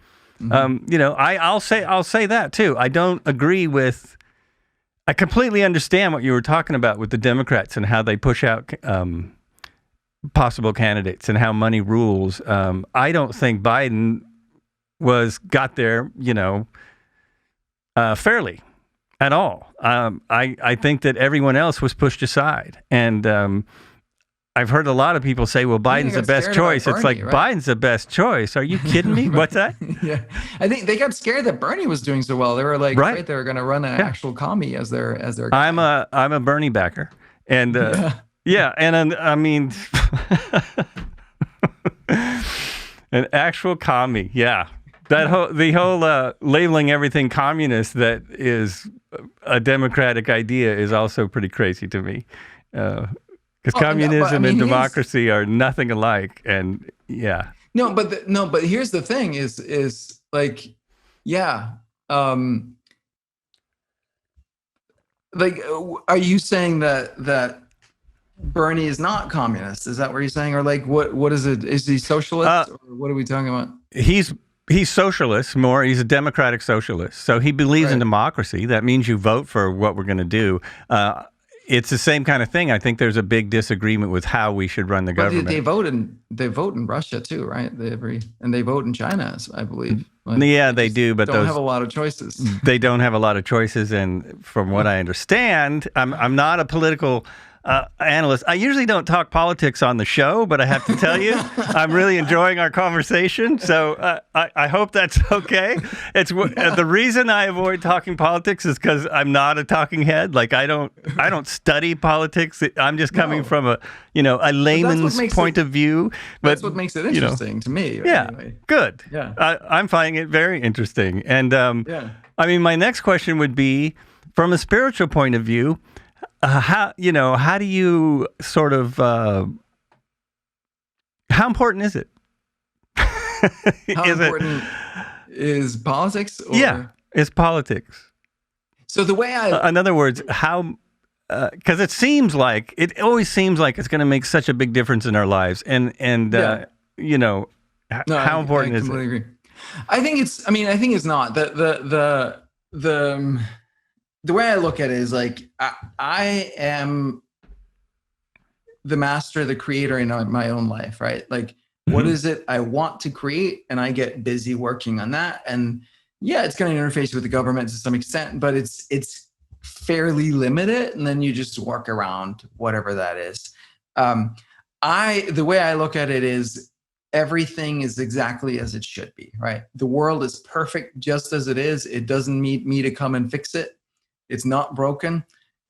I'll say that too. I don't agree with. I completely understand what you were talking about with the Democrats and how they push out possible candidates and how money rules. I don't think Biden got there, fairly. At all. I think that everyone else was pushed aside. And I've heard a lot of people say, well, Biden's the best choice. It's like, right? Biden's the best choice. Are you kidding me? What's that? Yeah. I think they got scared that Bernie was doing so well. They were like, right, they were going to run an actual commie as their guy. I'm a Bernie backer. And I mean, an actual commie. Yeah. The whole labeling everything communist that is a democratic idea is also pretty crazy to me, because communism and democracy are nothing alike, and yeah. But here's the thing: is like, yeah, are you saying that Bernie is not communist? Is that what you're saying, or like what is it? Is he socialist, or what are we talking about? He's socialist more. He's a democratic socialist. So he believes in democracy. That means you vote for what we're going to do. It's the same kind of thing. I think there's a big disagreement with how we should run the government. They vote in Russia too, right? They vote in China, I believe. They do, but don't have a lot of choices. They don't have a lot of choices, and from what I understand, I'm not a political analyst. I usually don't talk politics on the show, but I have to tell you, I'm really enjoying our conversation. So I hope that's okay. It's the reason I avoid talking politics is because I'm not a talking head. Like I don't study politics. I'm just coming from a layman's point of view. But that's what makes it interesting to me. Yeah, anyway. Good. Yeah, I'm finding it very interesting. And I mean, my next question would be, from a spiritual point of view, how do you sort of how important is it? How important is politics? Is politics. So the way in other words, how because it always seems like it's going to make such a big difference in our lives, and how important is it? Agree. I think it's not the way I look at it is like I am the master, the creator in my own life, right? Like, what is it I want to create, and I get busy working on that. And yeah, it's going to interface with the government to some extent, but it's fairly limited, and then you just work around whatever that is. The way I look at it is everything is exactly as it should be, right? The world is perfect just as it is. It doesn't need me to come and fix it. It's not broken.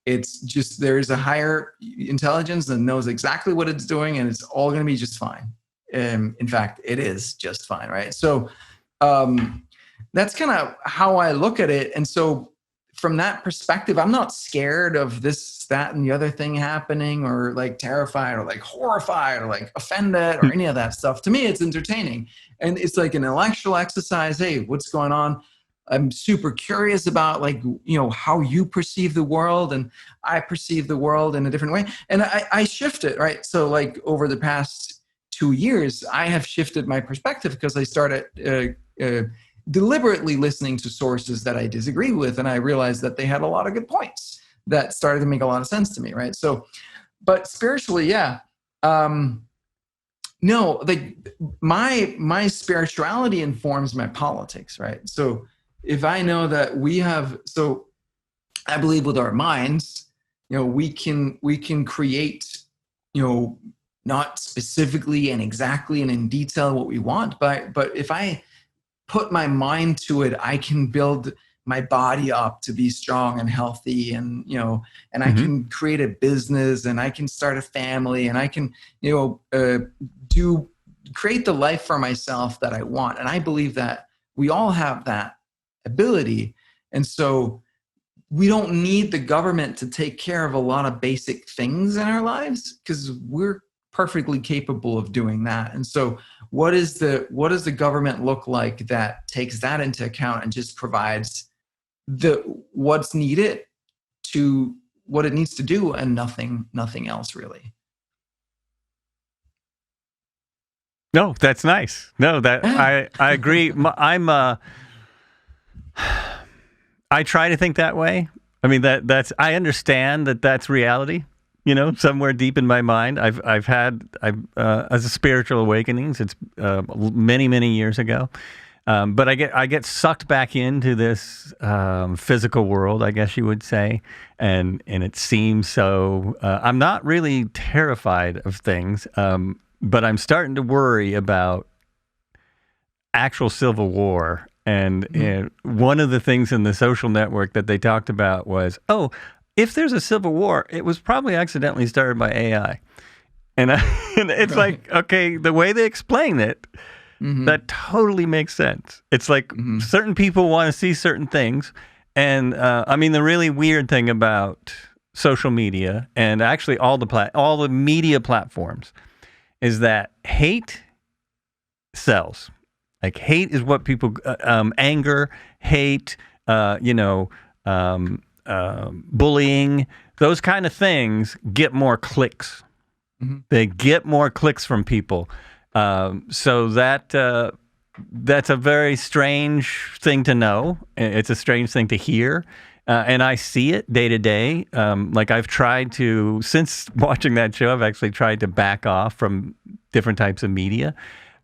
It's just there's a higher intelligence that knows exactly what it's doing, and it's all going to be just fine. In fact, it is just fine, right? So that's kind of how I look at it. And so from that perspective, I'm not scared of this, that, and the other thing happening, or like terrified, or like horrified, or like offended, or any of that stuff. To me, it's entertaining, and it's like an intellectual exercise. Hey, what's going on? I'm super curious about, like, how you perceive the world, and I perceive the world in a different way. And I shift it, right? So like over the past 2 years, I have shifted my perspective because I started deliberately listening to sources that I disagree with, and I realized that they had a lot of good points that started to make a lot of sense to me, right? So, but spiritually, yeah. No, like my spirituality informs my politics, right? So if I know that so I believe with our minds, we can create, not specifically and exactly and in detail what we want, but if I put my mind to it, I can build my body up to be strong and healthy, and and I can create a business, and I can start a family, and I can create the life for myself that I want. And I believe that we all have that ability, and so we don't need the government to take care of a lot of basic things in our lives, because we're perfectly capable of doing that. And so what does the government look like that takes that into account and just provides what's needed to what it needs to do, and nothing else really? No, that's nice. No, that I agree. I try to think that way. I mean, I understand that that's reality. Somewhere deep in my mind, I've had as a spiritual awakenings. It's many years ago, but I get sucked back into this physical world, I guess you would say, and it seems so. I'm not really terrified of things, but I'm starting to worry about actual civil war. And one of the things in the Social Network that they talked about was, if there's a civil war, it was probably accidentally started by AI. And it's like, okay, the way they explain it, that totally makes sense. It's like certain people want to see certain things. And I mean, the really weird thing about social media, and actually all the media platforms, is that hate sells. Like, hate is what people, anger, hate, bullying, those kind of things get more clicks. They get more clicks from people. So that's a very strange thing to know. It's a strange thing to hear. And I see it day to day. Like, I've tried to, since watching that show, I've actually tried to back off from different types of media.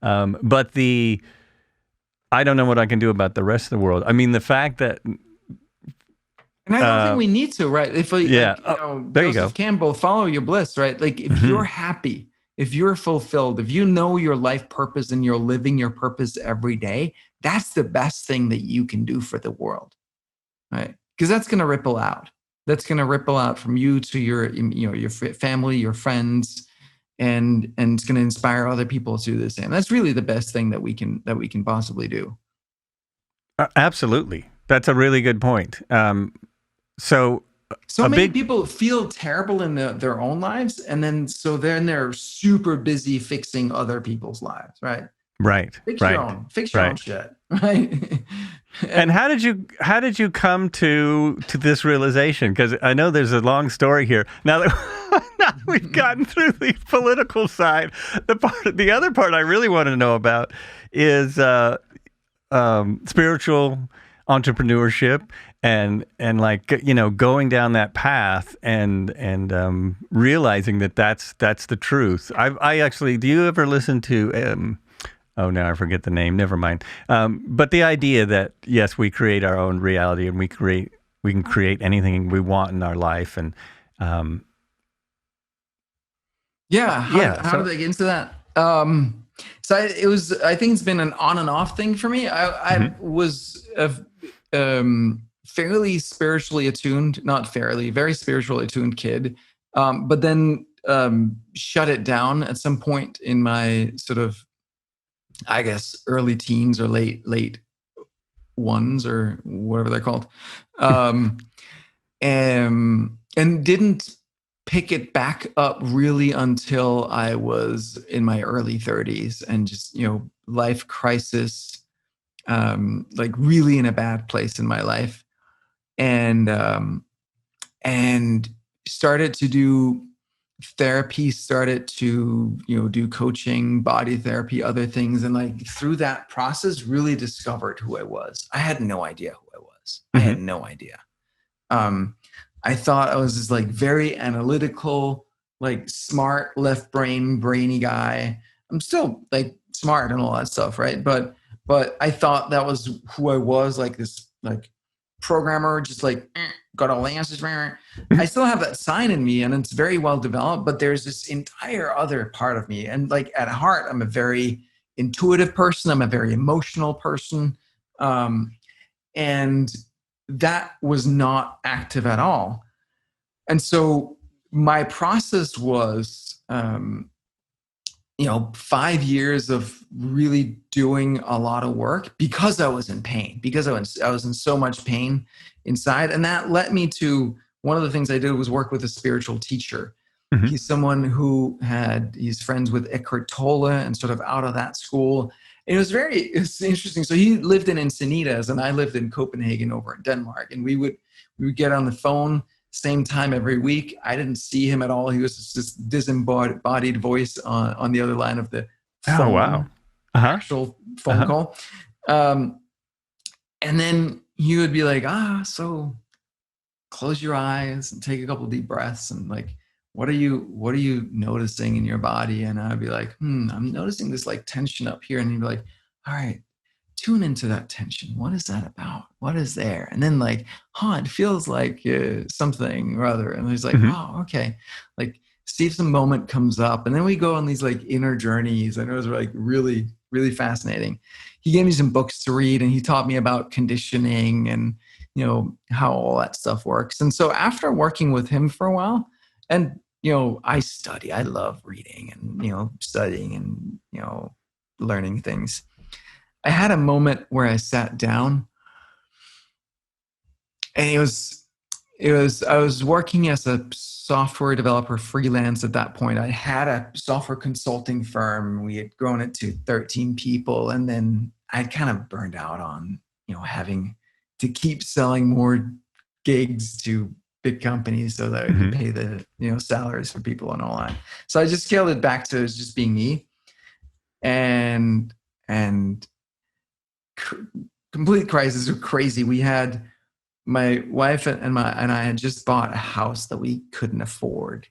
But I don't know what I can do about the rest of the world. I mean, the fact that, and I don't think we need to, right? If there you go. Campbell, follow your bliss, right? Like, if you're happy, if you're fulfilled, if you know your life purpose and you're living your purpose every day, that's the best thing that you can do for the world, right? Because that's going to ripple out. That's going to ripple out from you to your family, your friends, and it's going to inspire other people to do the same. That's really the best thing that we can possibly do. Absolutely, that's a really good point. So many people feel terrible in their own lives, and then they're super busy fixing other people's lives, right? Right. Fix your own shit, right? And how did you come to this realization? Because I know there's a long story here. Now that we've gotten through the political side, the other part I really want to know about is spiritual entrepreneurship and like, going down that path and realizing that that's the truth. I actually, do you ever listen to oh, now I forget the name. Never mind. But the idea that, yes, we create our own reality, and we can create anything we want in our life. And how do they get into that? I think it's been an on and off thing for me. I was fairly spiritually attuned, very spiritually attuned kid, but then shut it down at some point in my sort of, I guess, early teens or late ones, or whatever they're called, and didn't pick it back up really until I was in my early 30s, and just life crisis like really in a bad place in my life, and started to do therapy, started to, do coaching, body therapy, other things. And like through that process, really discovered who I was. I had no idea who I was. I had no idea. I thought I was this like very analytical, like smart, left brain, brainy guy. I'm still like smart and all that stuff, right? But I thought that was who I was, like this like programmer, just like got all the answers. I still have that sign in me, and it's very well developed. But there's this entire other part of me, and like at heart, I'm a very intuitive person. I'm a very emotional person, and that was not active at all. And so my process was, 5 years of really doing a lot of work because I was in pain, because I was in so much pain inside. And that led me to one of the things I did was work with a spiritual teacher. He's someone he's friends with Eckhart Tolle and sort of out of that school. And it's interesting. So he lived in Encinitas and I lived in Copenhagen over in Denmark. And we would get on the phone same time every week. I didn't see him at all. He was just this disembodied voice on the other line of the phone, oh, wow. Actual phone call. And then he would be like, so close your eyes and take a couple deep breaths and like, what are you noticing in your body? And I'd be like, I'm noticing this like tension up here. And he'd be like, all right, tune into that tension. What is that about? What is there? And then like, it feels like something or other. And he's like, oh, okay. Like, see if some moment comes up. And then we go on these like inner journeys. And it was like really, really fascinating. He gave me some books to read and he taught me about conditioning and, how all that stuff works. And so after working with him for a while, and, I love reading and, studying and, learning things. I had a moment where I sat down and I was working as a software developer freelance at that point. I had a software consulting firm. We had grown it to 13 people. And then I'd kind of burned out on, having to keep selling more gigs to big companies so that I could pay the, salaries for people and all that. So I just scaled it back to just being me and complete crisis. Was crazy. We had my wife and I had just bought a house that we couldn't afford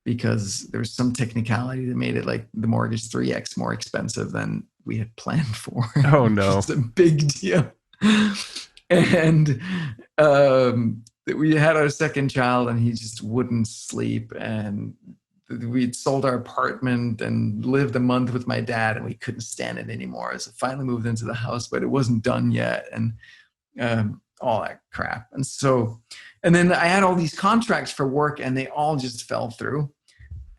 because there was some technicality that made it like the mortgage 3x more expensive than we had planned for. Oh no. It's a big deal. And we had our second child and he just wouldn't sleep, and we'd sold our apartment and lived a month with my dad and we couldn't stand it anymore. So finally moved into the house, but it wasn't done yet. And all that crap. And then I had all these contracts for work and they all just fell through.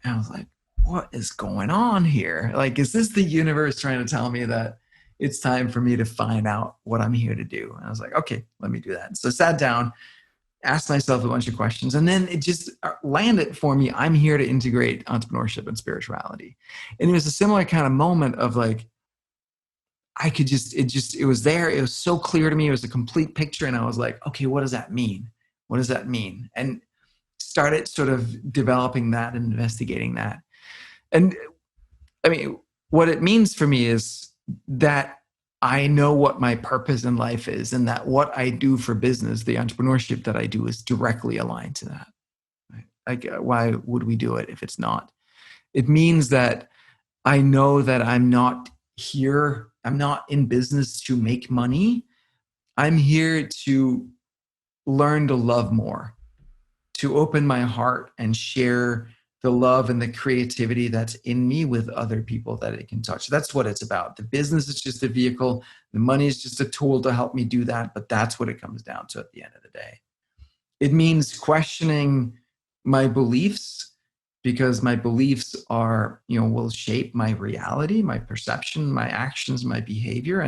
And I was like, what is going on here? Like, is this the universe trying to tell me that it's time for me to find out what I'm here to do? And I was like, okay, let me do that. So I sat down, asked myself a bunch of questions, and then it just landed for me. I'm here to integrate entrepreneurship and spirituality. And it was a similar kind of moment of like, it was there. It was so clear to me. It was a complete picture. And I was like, okay, what does that mean? What does that mean? And started sort of developing that and investigating that. And I mean, what it means for me is that I know what my purpose in life is, and that what I do for business, the entrepreneurship that I do, is directly aligned to that. Right? Like, why would we do it if it's not? It means that I know that I'm not in business to make money. I'm here to learn to love more, to open my heart and share the love and the creativity that's in me with other people that it can touch. That's what it's about. The business is just a vehicle. The money is just a tool to help me do that. But that's what it comes down to at the end of the day. It means questioning my beliefs, because my beliefs will shape my reality, my perception, my actions, my behavior,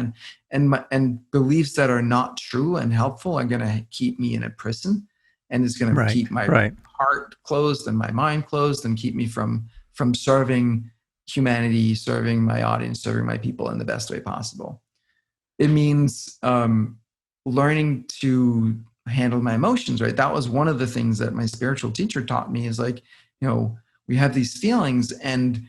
and beliefs that are not true and helpful are going to keep me in a prison. And it's going to keep my heart closed and my mind closed and keep me from serving humanity, serving my audience, serving my people in the best way possible. It means learning to handle my emotions, right? That was one of the things that my spiritual teacher taught me is like, we have these feelings, and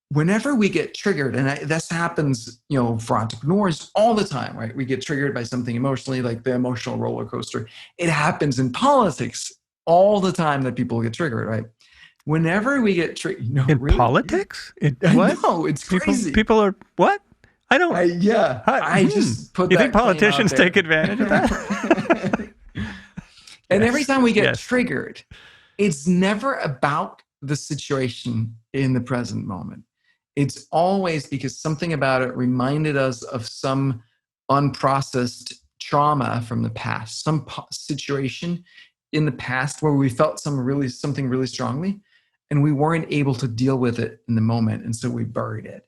whenever we get triggered, and this happens, for entrepreneurs all the time, right? We get triggered by something emotionally, like the emotional roller coaster. It happens in politics all the time that people get triggered, right? Whenever we get triggered, in really? politics, What? No, it's crazy. People are what? I don't. I just put. You think politicians take advantage of that? And every time we get triggered, it's never about the situation in the present moment. It's always because something about it reminded us of some unprocessed trauma from the past, some situation in the past where we felt something really strongly, and we weren't able to deal with it in the moment, and so we buried it.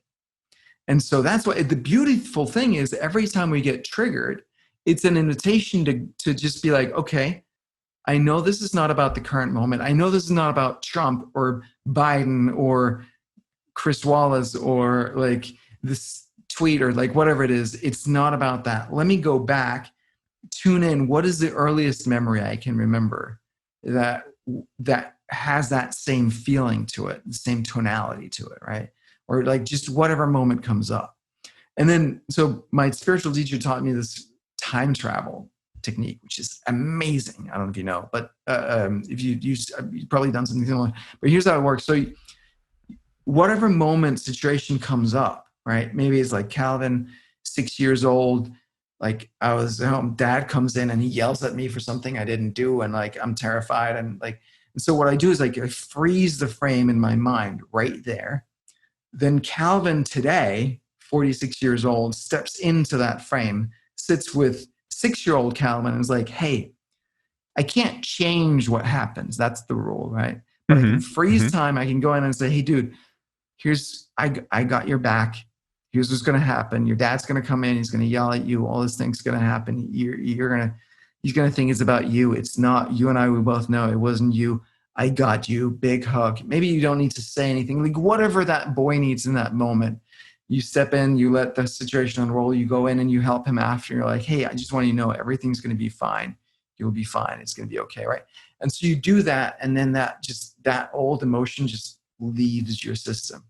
And so that's why the beautiful thing is every time we get triggered, it's an invitation to just be like, okay, I know this is not about the current moment. I know this is not about Trump or Biden or Chris Wallace or like this tweet or like whatever it is. It's not about that. Let me go back, tune in. What is the earliest memory I can remember that has that same feeling to it, the same tonality to it, right? Or like just whatever moment comes up. And then, so my spiritual teacher taught me this time travel technique, which is amazing. I don't know if you know, but if you've probably done something similar. But here's how it works. So whatever moment situation comes up, right? Maybe it's like Calvin, 6 years old, like I was home, dad comes in and he yells at me for something I didn't do. And like, I'm terrified. And so what I do is like, I freeze the frame in my mind right there. Then Calvin today, 46 years old, steps into that frame, sits with 6-year-old Calvin and is like, hey, I can't change what happens. That's the rule, right? But I can freeze time. I can go in and say, hey, dude, I got your back. Here's what's going to happen. Your dad's going to come in. He's going to yell at you. All this thing's going to happen. He's going to think it's about you. It's not. You and I, we both know it wasn't you. I got you. Big hug. Maybe you don't need to say anything. Like whatever that boy needs in that moment, you step in, you let the situation unroll, you go in and you help him after. You're like, hey, I just want you to know everything's going to be fine. You'll be fine. It's going to be okay, right? And so you do that, and then that old emotion just leaves your system,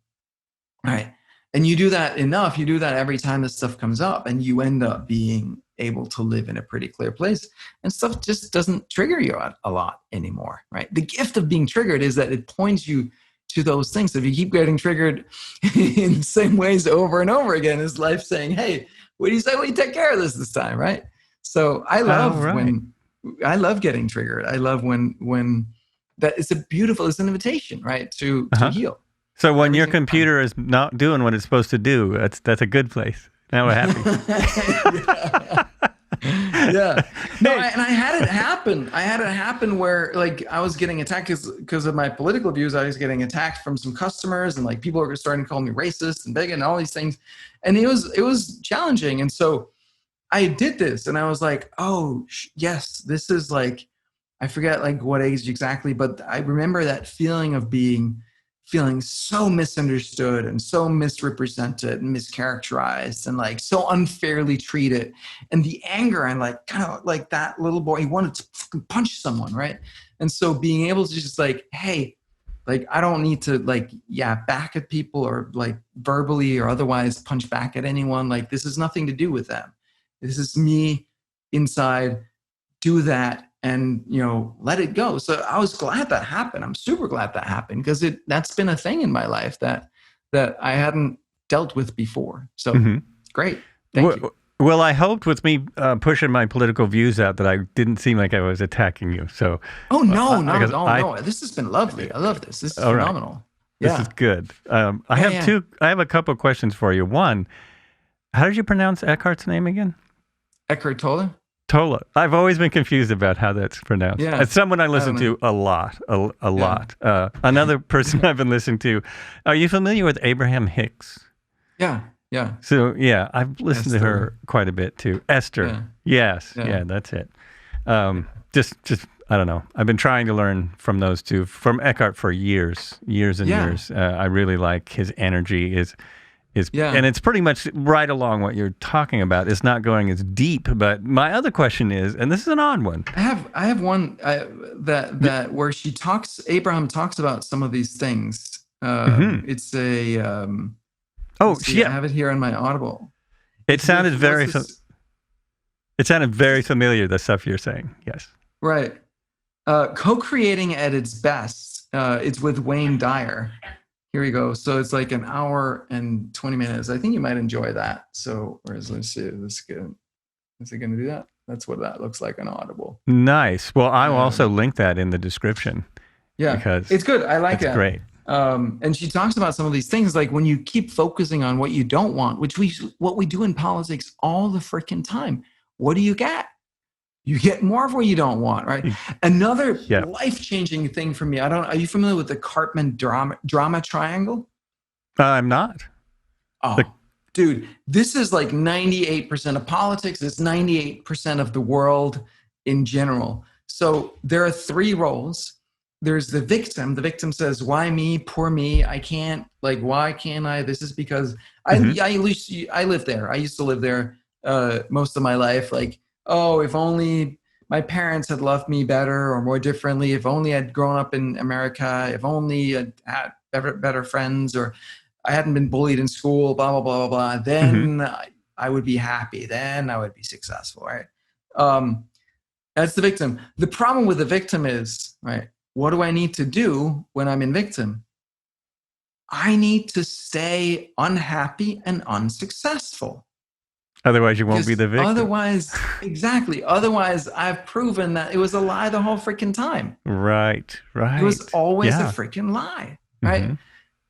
right? And you do that enough. You do that every time this stuff comes up, and you end up being able to live in a pretty clear place, and stuff just doesn't trigger you a lot anymore, right? The gift of being triggered is that it points you to those things. So if you keep getting triggered in the same ways over and over again, is life saying, hey, what do you say we take care of this time, right? So I love getting triggered. I love when that it's it's an invitation, right? To heal. So when your computer is not doing what it's supposed to do, that's a good place. Now we're happy. Yeah. No, and I had it happen where like I was getting attacked because of my political views. I was getting attacked from some customers, and like people were starting to call me racist and bigot and all these things. And it was challenging. And so I did this, and I was like, oh, yes, this is like, I forget like what age exactly, but I remember that feeling of feeling so misunderstood and so misrepresented and mischaracterized and like so unfairly treated. And the anger, and like kind of like that little boy, he wanted to fucking punch someone, right? And so being able to just like, hey, like I don't need to like, back at people or like verbally or otherwise punch back at anyone. Like this has nothing to do with them. This is me inside, do that. And, let it go. So I was glad that happened. I'm super glad that happened because that's been a thing in my life that I hadn't dealt with before. So great. Thank you. Well, I hoped with me pushing my political views out that I didn't seem like I was attacking you. So. Oh, no. This has been lovely. I love this. This is phenomenal. Right. This is good. I have a couple of questions for you. One, how did you pronounce Eckhart's name again? Eckhart Tolle. Tolle. I've always been confused about how that's pronounced. Yeah. It's someone I listen to a lot. Another person I've been listening to. Are you familiar with Abraham Hicks? Yeah. So, I've listened to her quite a bit too. Esther. Yeah. Yes. Yeah, that's it. Just I don't know. I've been trying to learn from those two, from Eckhart for years and years. I really like his energy, And it's pretty much right along what you're talking about. It's not going as deep, but my other question is, and this is an odd one. I have one that where Abraham talks about some of these things. It's a I have it here on my Audible. It sounded very familiar, the stuff you're saying. Yes. Right. Co-creating at its best. It's with Wayne Dyer. Here we go. So it's like an hour and 20 minutes. I think you might enjoy that. So let's see. Is it going to do that? That's what that looks like on Audible. Nice. Well, I'll also link that in the description. Yeah, because it's good. I like it. It's great. And she talks about some of these things, like when you keep focusing on what you don't want, what we do in politics all the freaking time. What do you get? You get more of what you don't want, right? Another life-changing thing for me. Are you familiar with the Cartman drama triangle? I'm not. Oh, dude, this is like 98% of politics. It's 98% of the world in general. So there are three roles. There's the victim. The victim says, "Why me? Poor me. I can't. Like, why can't I? This is because I live there. I used to live there most of my life. Like, oh, if only my parents had loved me better or more differently. If only I'd grown up in America. If only I'd had better friends, or I hadn't been bullied in school, blah, blah, blah, blah, blah. Then I would be happy. Then I would be successful, right? That's the victim. The problem with the victim is, right, what do I need to do when I'm in victim? I need to stay unhappy and unsuccessful. Otherwise, you won't be the victim. Otherwise, I've proven that it was a lie the whole freaking time. Right. It was always a freaking lie, right?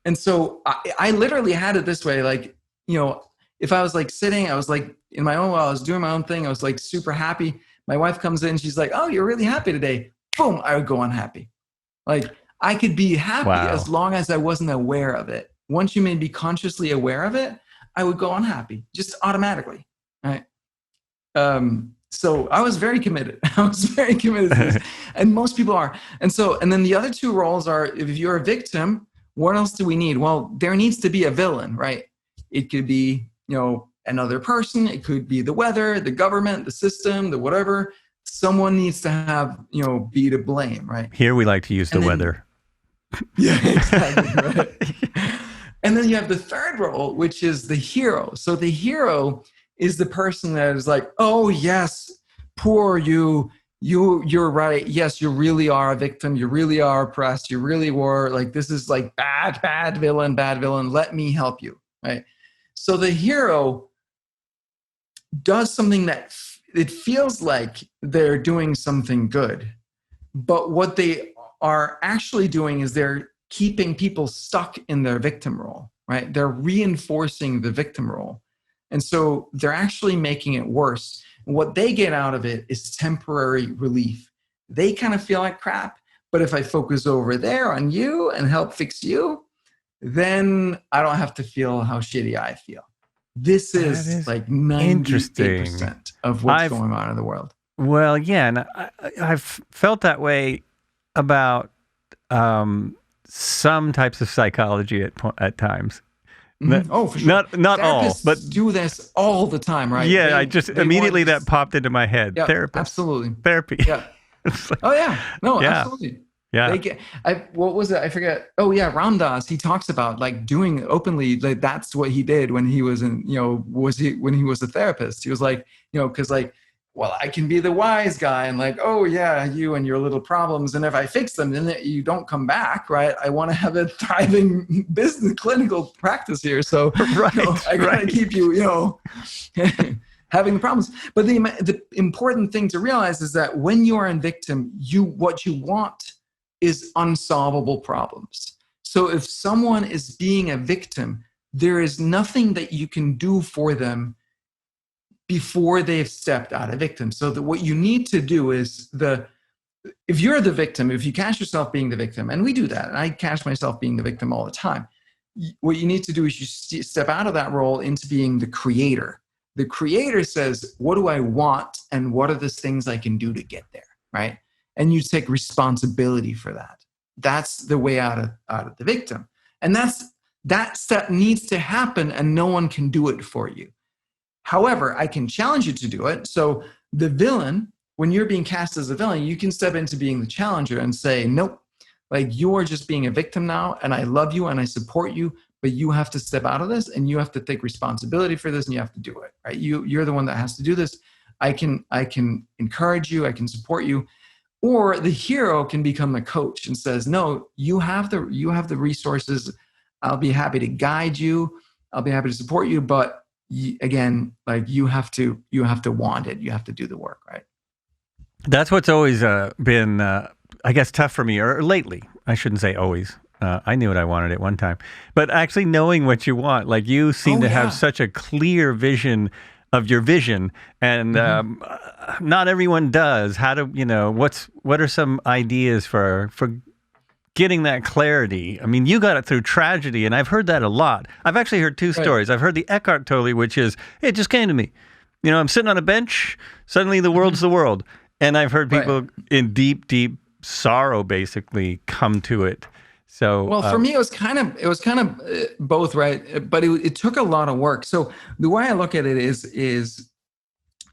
And so I literally had it this way, like, if I was like sitting, I was like in my own, while I was doing my own thing, I was like super happy. My wife comes in, she's like, "Oh, you're really happy today." Boom, I would go unhappy. Like, I could be happy as long as I wasn't aware of it. Once you made me consciously aware of it, I would go unhappy, just automatically, right? So I was very committed. To this, and most people are. And then the other two roles are, if you're a victim, what else do we need? Well, there needs to be a villain, right? It could be, another person. It could be the weather, the government, the system, the whatever. Someone needs to have, be to blame, right? Here we like to use the weather. Yeah, exactly, right? And then you have the third role, which is the hero. So the hero is the person that is like, "Oh, yes, poor you. You're right. Yes, you really are a victim. You really are oppressed. You really were like, this is like bad villain. Let me help you," right? So the hero does something that it feels like they're doing something good. But what they are actually doing is they're keeping people stuck in their victim role, right? They're reinforcing the victim role. And so they're actually making it worse. And what they get out of it is temporary relief. They kind of feel like crap, but if I focus over there on you and help fix you, then I don't have to feel how shitty I feel. This is like 98% of what's going on in the world. Well, yeah, and I've felt that way about some types of psychology at times. Oh, for sure. Not all, but do this all the time, right? Yeah, I just immediately that popped into my head. Yeah, therapist, absolutely. Therapy. Yeah. Like, oh yeah, no, yeah. Absolutely. Yeah. What was it? I forget. Oh yeah, Ram Dass. He talks about like doing openly. Like that's what he did when he was when he was a therapist. He was like, because like, well, I can be the wise guy and like, oh yeah, you and your little problems, and if I fix them, then you don't come back, right? I want to have a thriving business clinical practice here, so I gotta keep you, having the problems. But the important thing to realize is that when you are in victim, what you want is unsolvable problems. So if someone is being a victim, there is nothing that you can do for them before they've stepped out of victim. So that what you need to do is if you're the victim, if you catch yourself being the victim, and we do that, and I catch myself being the victim all the time, what you need to do is you step out of that role into being the creator. The creator says, what do I want? And what are the things I can do to get there, right? And you take responsibility for that. That's the way out of the victim. And that's that step needs to happen and no one can do it for you. However, I can challenge you to do it. So the villain, when you're being cast as a villain, you can step into being the challenger and say, nope, like you are just being a victim now, and I love you and I support you, but you have to step out of this and you have to take responsibility for this and you have to do it, right? You're the one that has to do this. I can encourage you, I can support you. Or the hero can become the coach and says, no, you have the resources. I'll be happy to guide you. I'll be happy to support you. But again, like you have to want it. You have to do the work, right? That's what's always been, I guess, tough for me, or lately. I shouldn't say always. I knew what I wanted at one time. But actually knowing what you want, like you seem to have such a clear vision of your vision, and not everyone does. How to, what are some ideas for getting that clarity? I mean, you got it through tragedy, and I've heard that a lot. I've actually heard two stories. I've heard the Eckhart totally, which is, it just came to me. I'm sitting on a bench, suddenly the world's the world. And I've heard people in deep, deep sorrow basically come to it. So, well, for me, it was kind of both, right? But it took a lot of work. So the way I look at it is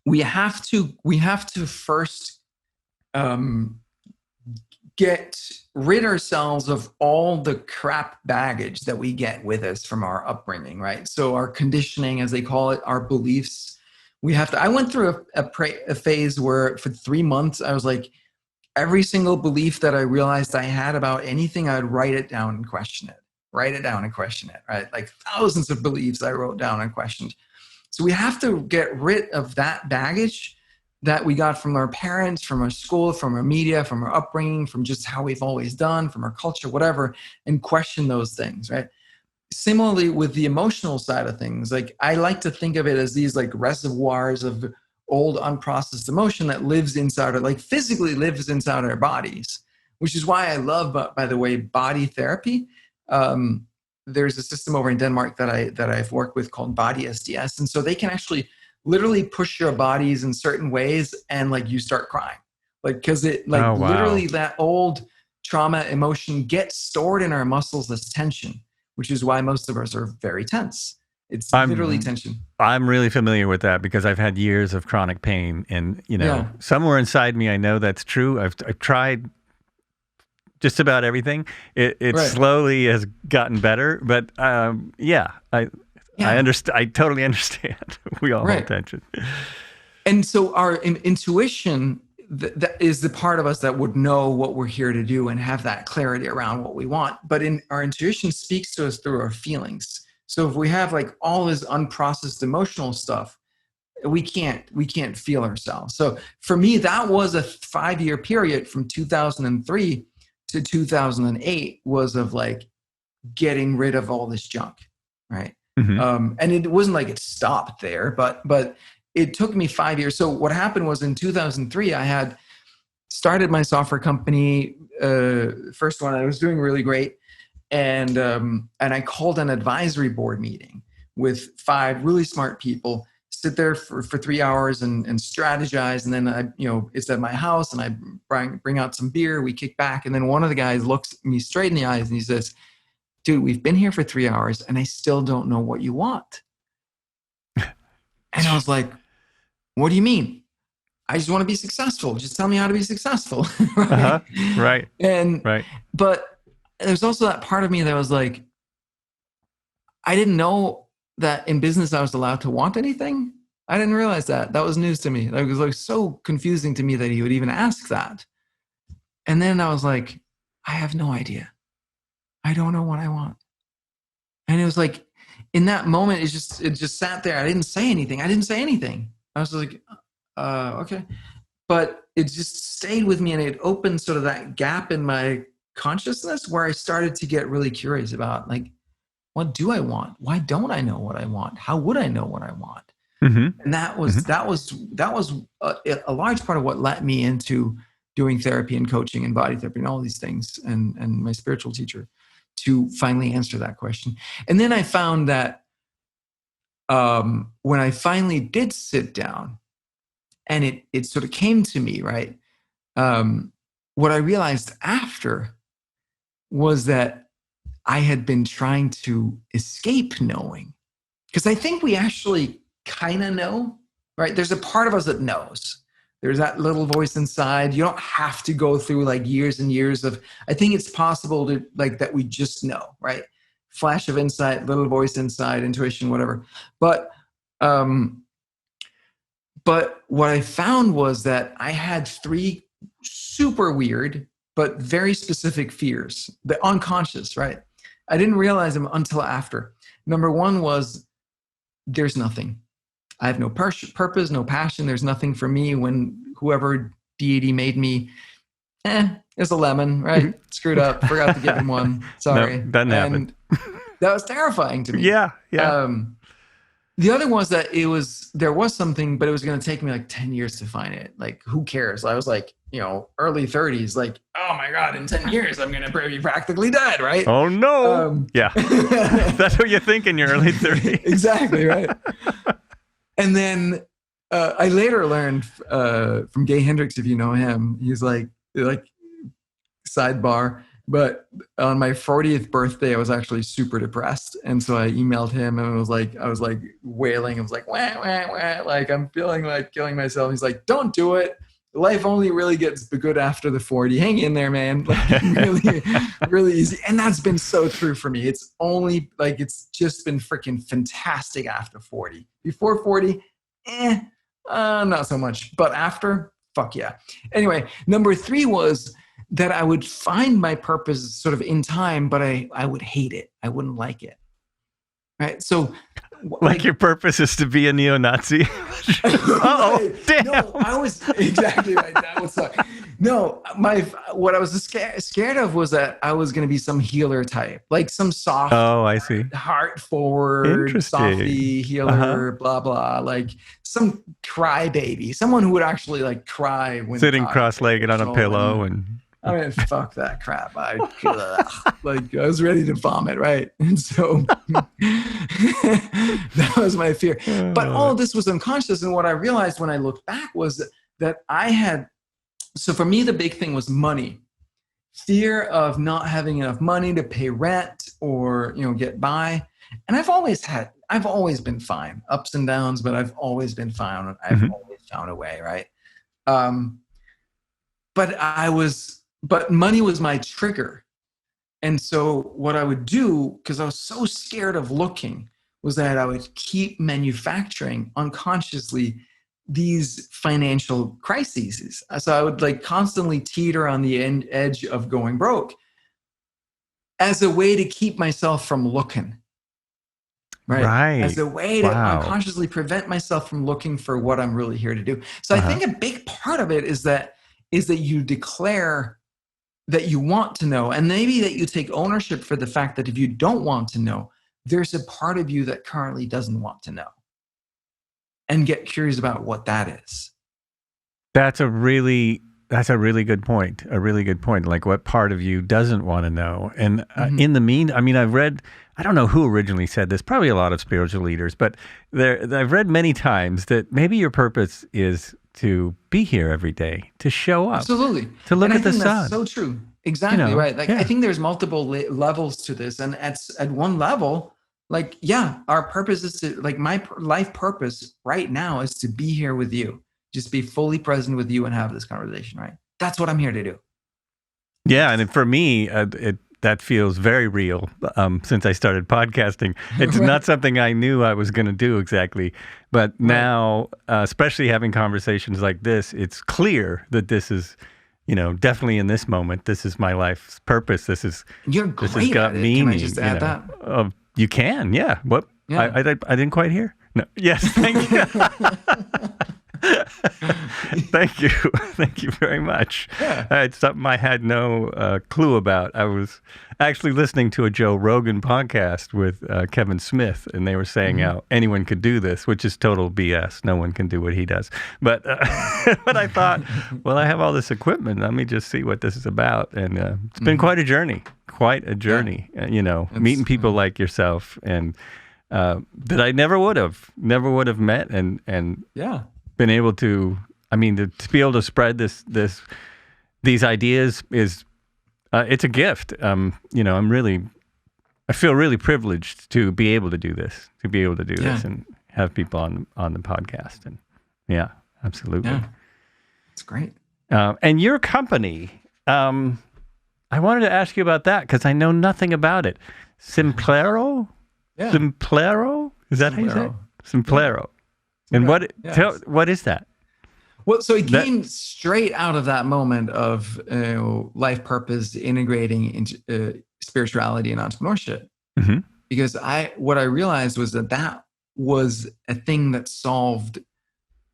we have to first get rid ourselves of all the crap baggage that we get with us from our upbringing, right? So our conditioning, as they call it, our beliefs. I went through a phase where for 3 months, I was like, every single belief that I realized I had about anything, I'd write it down and question it, right? Like thousands of beliefs I wrote down and questioned. So we have to get rid of that baggage that we got from our parents, from our school, from our media, from our upbringing, from just how we've always done, from our culture, whatever, and question those things, right? Similarly, with the emotional side of things, like I like to think of it as these like reservoirs of old unprocessed emotion that lives inside, like physically lives inside our bodies, which is why I love, by the way, body therapy. There's a system over in Denmark that I've worked with called Body SDS. And so they can actually literally push your bodies in certain ways and like you start crying, like, because it like literally that old trauma emotion gets stored in our muscles as tension, which is why most of us are very tense. It's literally tension. I'm really familiar with that because I've had years of chronic pain, and somewhere inside me, I know that's true. I've tried just about everything. It slowly has gotten better, but I understand. I totally understand. We all have tension. And so our intuition, that is the part of us that would know what we're here to do and have that clarity around what we want. But our intuition speaks to us through our feelings. So if we have like all this unprocessed emotional stuff, we can't feel ourselves. So for me, that was a 5-year period from 2003 to 2008 was of like getting rid of all this junk, right? Mm-hmm. And it wasn't like it stopped there, but it took me 5 years. So what happened was in 2003, I had started my software company, first one. I was doing really great. And I called an advisory board meeting with 5 really smart people, sit there for 3 hours and strategize. And then it's at my house and I bring out some beer, we kick back. And then one of the guys looks me straight in the eyes and he says, dude, we've been here for 3 hours and I still don't know what you want. And I was like, what do you mean? I just want to be successful. Just tell me how to be successful. Right. Right. But there's also that part of me that was like, I didn't know that in business I was allowed to want anything. I didn't realize that. That was news to me. That was like so confusing to me that he would even ask that. And then I was like, I have no idea. I don't know what I want. And it was like, in that moment, it just sat there. I didn't say anything. I was like, okay. But it just stayed with me, and it opened sort of that gap in my consciousness where I started to get really curious about, like, what do I want? Why don't I know what I want? How would I know what I want? Mm-hmm. And that was a large part of what led me into doing therapy and coaching and body therapy and all these things, and my spiritual teacher, to finally answer that question. And then I found that when I finally did sit down and it sort of came to me, right? What I realized after was that I had been trying to escape knowing. Because I think we actually kind of know, right? There's a part of us that knows. There's that little voice inside. You don't have to go through like years and years of, I think it's possible to like that we just know, right? Flash of insight, little voice inside, intuition, whatever. But what I found was that I had 3 super weird, but very specific fears, the unconscious, right? I didn't realize them until after. Number 1 was there's nothing. I have no purpose, no passion. There's nothing for me when whoever deity made me, it's a lemon, right? Screwed up, forgot to give him one. Sorry. No, doesn't happen. That was terrifying to me. Yeah. The other was that there was something, but it was going to take me like 10 years to find it. Like, who cares? I was like, early 30s, like, oh my God, in 10 years, I'm going to be practically dead, right? Oh no. Yeah. That's what you think in your early 30s. Exactly, right? And then I later learned from Gay Hendricks, if you know him, he's like sidebar, but on my 40th birthday, I was actually super depressed. And so I emailed him and I was like wailing. I was like, wah, wah, wah. Like, I'm feeling like killing myself. He's like, don't do it. Life only really gets good after the 40. Hang in there, man. Like, really, really easy. And that's been so true for me. It's only like, it's just been freaking fantastic after 40. Before 40, not so much. But after, fuck yeah. Anyway, number 3 was that I would find my purpose sort of in time, but I would hate it. I wouldn't like it. Right? So, like your purpose is to be a neo-Nazi. Oh, damn! No, I was exactly right. That would suck. No, what I was scared of was that I was going to be some healer type, like some soft. Oh, I see. Heart forward, softy healer, blah blah, like some crybaby, someone who would actually like cry when sitting cross-legged on a pillow and. I mean, fuck that crap. I was ready to vomit, right? And so that was my fear. But all of this was unconscious. And what I realized when I looked back was that so for me, the big thing was money. Fear of not having enough money to pay rent or, get by. And I've always been fine, ups and downs, but I've always been fine. I've always found a way, right? But money was my trigger. And so what I would do, because I was so scared of looking, was that I would keep manufacturing unconsciously these financial crises. So I would like constantly teeter on the edge of going broke as a way to keep myself from looking. Right. As a way to unconsciously prevent myself from looking for what I'm really here to do. So I think a big part of it is that you declare that you want to know, and maybe that you take ownership for the fact that if you don't want to know, there's a part of you that currently doesn't want to know, and get curious about what that is. That's a really good point. A really good point. Like, what part of you doesn't want to know? And in the I've read, I don't know who originally said this, probably a lot of spiritual leaders, but I've read many times that maybe your purpose is to be here every day, to show up. Absolutely. To look at the sun. That's so true. Exactly, right. Like, I think there's multiple levels to this. And at one level, like, our purpose is to, like, my life purpose right now is to be here with you. Just be fully present with you and have this conversation, right? That's what I'm here to do. Yeah, and for me, that feels very real since I started podcasting. It's not something I knew I was going to do exactly. But now, especially having conversations like this, it's clear that this is, definitely in this moment, this is my life's purpose. You're great this has got at it. meaning. Can I just add that? You can, yeah. What? Yeah. I didn't quite hear. No. Yes, thank you. Thank you very much. It's something I had no clue about. I was actually listening to a Joe Rogan podcast with Kevin Smith, and they were saying how anyone could do this, which is total BS. No one can do what he does. But but I thought, well, I have all this equipment. Let me just see what this is about. And it's been quite a journey. Meeting people like yourself, and that I never would have met, and been able to, to be able to spread these ideas is, it's a gift. I'm really I feel really privileged to be able to do this, and have people on the podcast. And yeah, absolutely. Yeah, it's great. And your company, I wanted to ask you about that because I know nothing about it. Simplero? Yeah. Simplero? Is that how you say it? Simplero. Yeah. And what is that? Well, so it came straight out of that moment of life purpose integrating into spirituality and entrepreneurship. Mm-hmm. Because what I realized was that was a thing that solved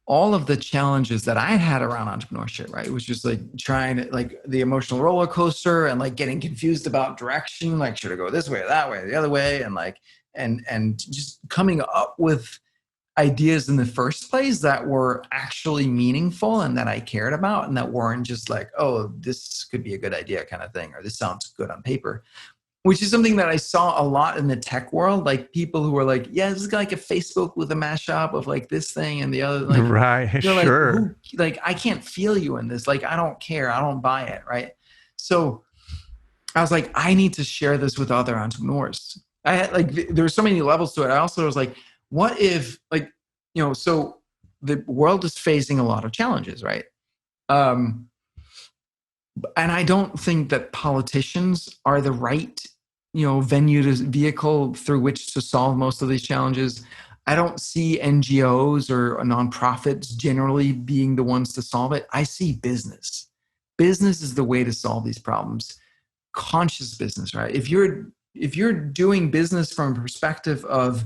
all of the challenges that I had around entrepreneurship, right? It was just like trying to, like, the emotional roller coaster and like getting confused about direction, like should I go this way or that way or the other way, and like and just coming up with ideas in the first place that were actually meaningful and that I cared about, and that weren't just like, oh, this could be a good idea kind of thing, or this sounds good on paper, which is something that I saw a lot in the tech world. Like people who were like, yeah, this is like a Facebook with a mashup of like this thing and the other. Like, right, sure. Like, I can't feel you in this. Like, I don't care. I don't buy it, right? So I was like, I need to share this with other entrepreneurs. I had like, there were so many levels to it. I also was like, what if, like, so the world is facing a lot of challenges, right? And I don't think that politicians are the right, vehicle through which to solve most of these challenges. I don't see NGOs or nonprofits generally being the ones to solve it. I see business. Business is the way to solve these problems. Conscious business, right? If you're doing business from a perspective of,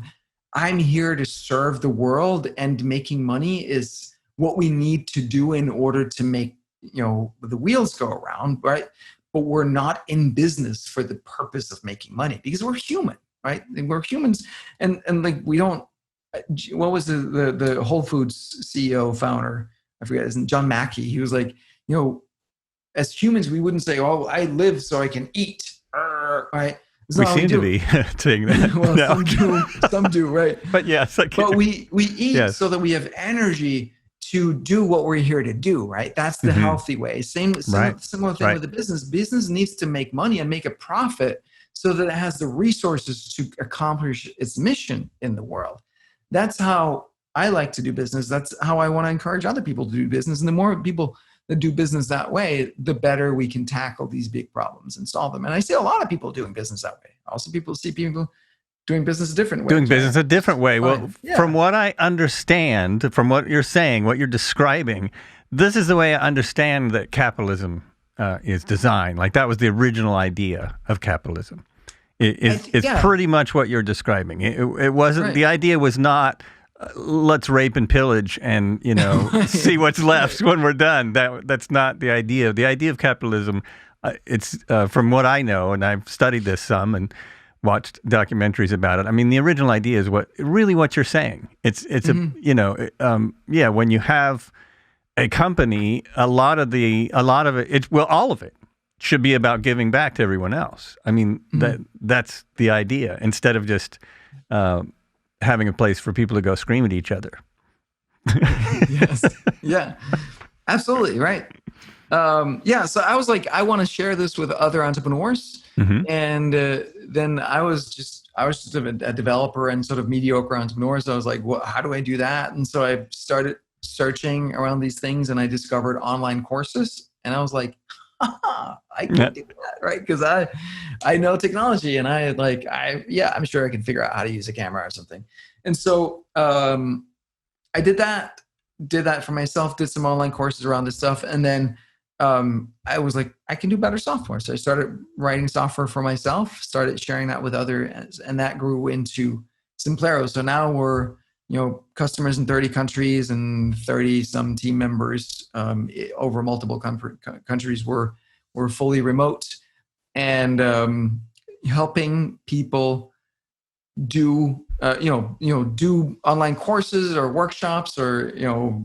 I'm here to serve the world and making money is what we need to do in order to make, the wheels go around, right? But we're not in business for the purpose of making money because we're human, right? And we're humans, and like we don't. What was the Whole Foods CEO founder? I forget. Isn't John Mackey? He was like, as humans, we wouldn't say, "Oh, I live so I can eat," right? We seem to be saying that. Well, no. some do, right? But yes, but we eat so that we have energy to do what we're here to do, right? That's the healthy way. Similar thing with the business. Business needs to make money and make a profit so that it has the resources to accomplish its mission in the world. That's how I like to do business. That's how I want to encourage other people to do business. And the more people that do business that way, the better we can tackle these big problems and solve them. And I see a lot of people doing business that way. Also, see people doing business a different way. Doing business a different way. Well, from what I understand, from what you're saying, what you're describing, this is the way I understand that capitalism is designed. Like that was the original idea of capitalism. It's pretty much what you're describing. It wasn't, the idea was not, let's rape and pillage and, see what's left when we're done. That's not the idea. The idea of capitalism, it's from what I know, and I've studied this some and watched documentaries about it. I mean, the original idea is what you're saying. It's when you have a company, all of it, all of it should be about giving back to everyone else. I mean, that's the idea, instead of just having a place for people to go scream at each other. Yes. Yeah, absolutely. Right. So I was like, I want to share this with other entrepreneurs. And then I was just a developer and sort of mediocre entrepreneur. So I was like, how do I do that? And so I started searching around these things, and I discovered online courses. And I was like, I can do that, right? Because I know technology, and I'm sure I can figure out how to use a camera or something. And so I did that for myself, did some online courses around this stuff. And then I was like, I can do better software. So I started writing software for myself, started sharing that with others, and that grew into Simplero. So now we're, customers in 30 countries and 30 some team members over multiple countries. We're fully remote, and helping people do do online courses or workshops or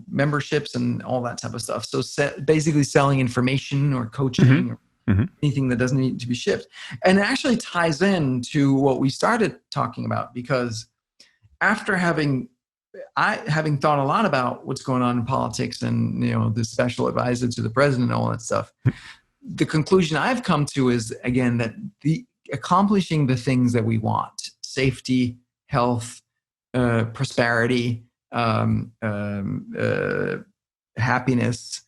memberships and all that type of stuff. So basically selling information or coaching or anything that doesn't need to be shipped. And it actually ties in to what we started talking about, because after having thought a lot about what's going on in politics and the special advisor to the president and all that stuff, the conclusion I've come to is, again, that accomplishing the things that we want: safety, health, prosperity, happiness,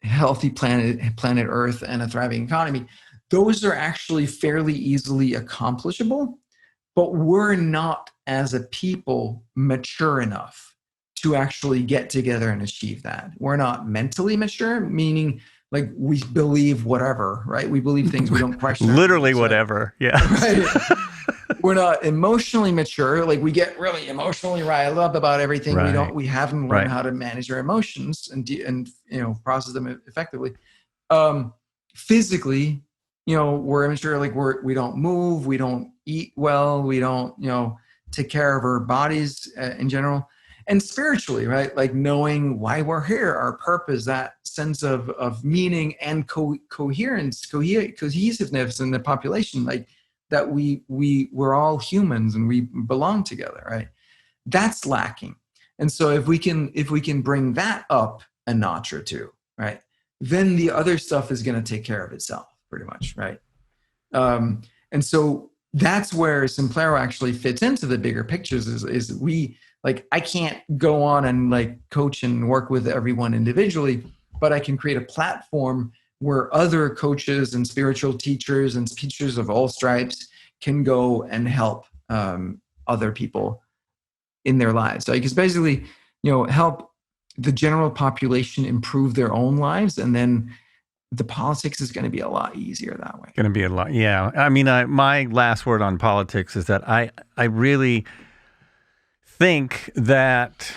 healthy planet Earth, and a thriving economy. Those are actually fairly easily accomplishable, but we're not, as a people, mature enough to actually get together and achieve that. We're not mentally mature, meaning like we believe whatever, right? We believe things, we don't question. Literally whatever, yeah. Right? We're not emotionally mature. Like we get really emotionally riled up about everything. Right. We haven't learned how to manage our emotions and process them effectively. Physically, we're immature. Like we don't move, we don't eat well, we don't, take care of our bodies in general. And spiritually, right? Like knowing why we're here, our purpose, that sense of meaning and coherence, cohesiveness in the population, like that we're all humans and we belong together, right? That's lacking. And so if we can bring that up a notch or two, right, then the other stuff is going to take care of itself pretty much, right? And so that's where Simplero actually fits into the bigger pictures is we, like, I can't go on and like coach and work with everyone individually, but I can create a platform where other coaches and spiritual teachers and teachers of all stripes can go and help other people in their lives. So because basically, help the general population improve their own lives, and then the politics is going to be a lot easier that way. Going to be a lot, yeah. I mean, my last word on politics is that I really think that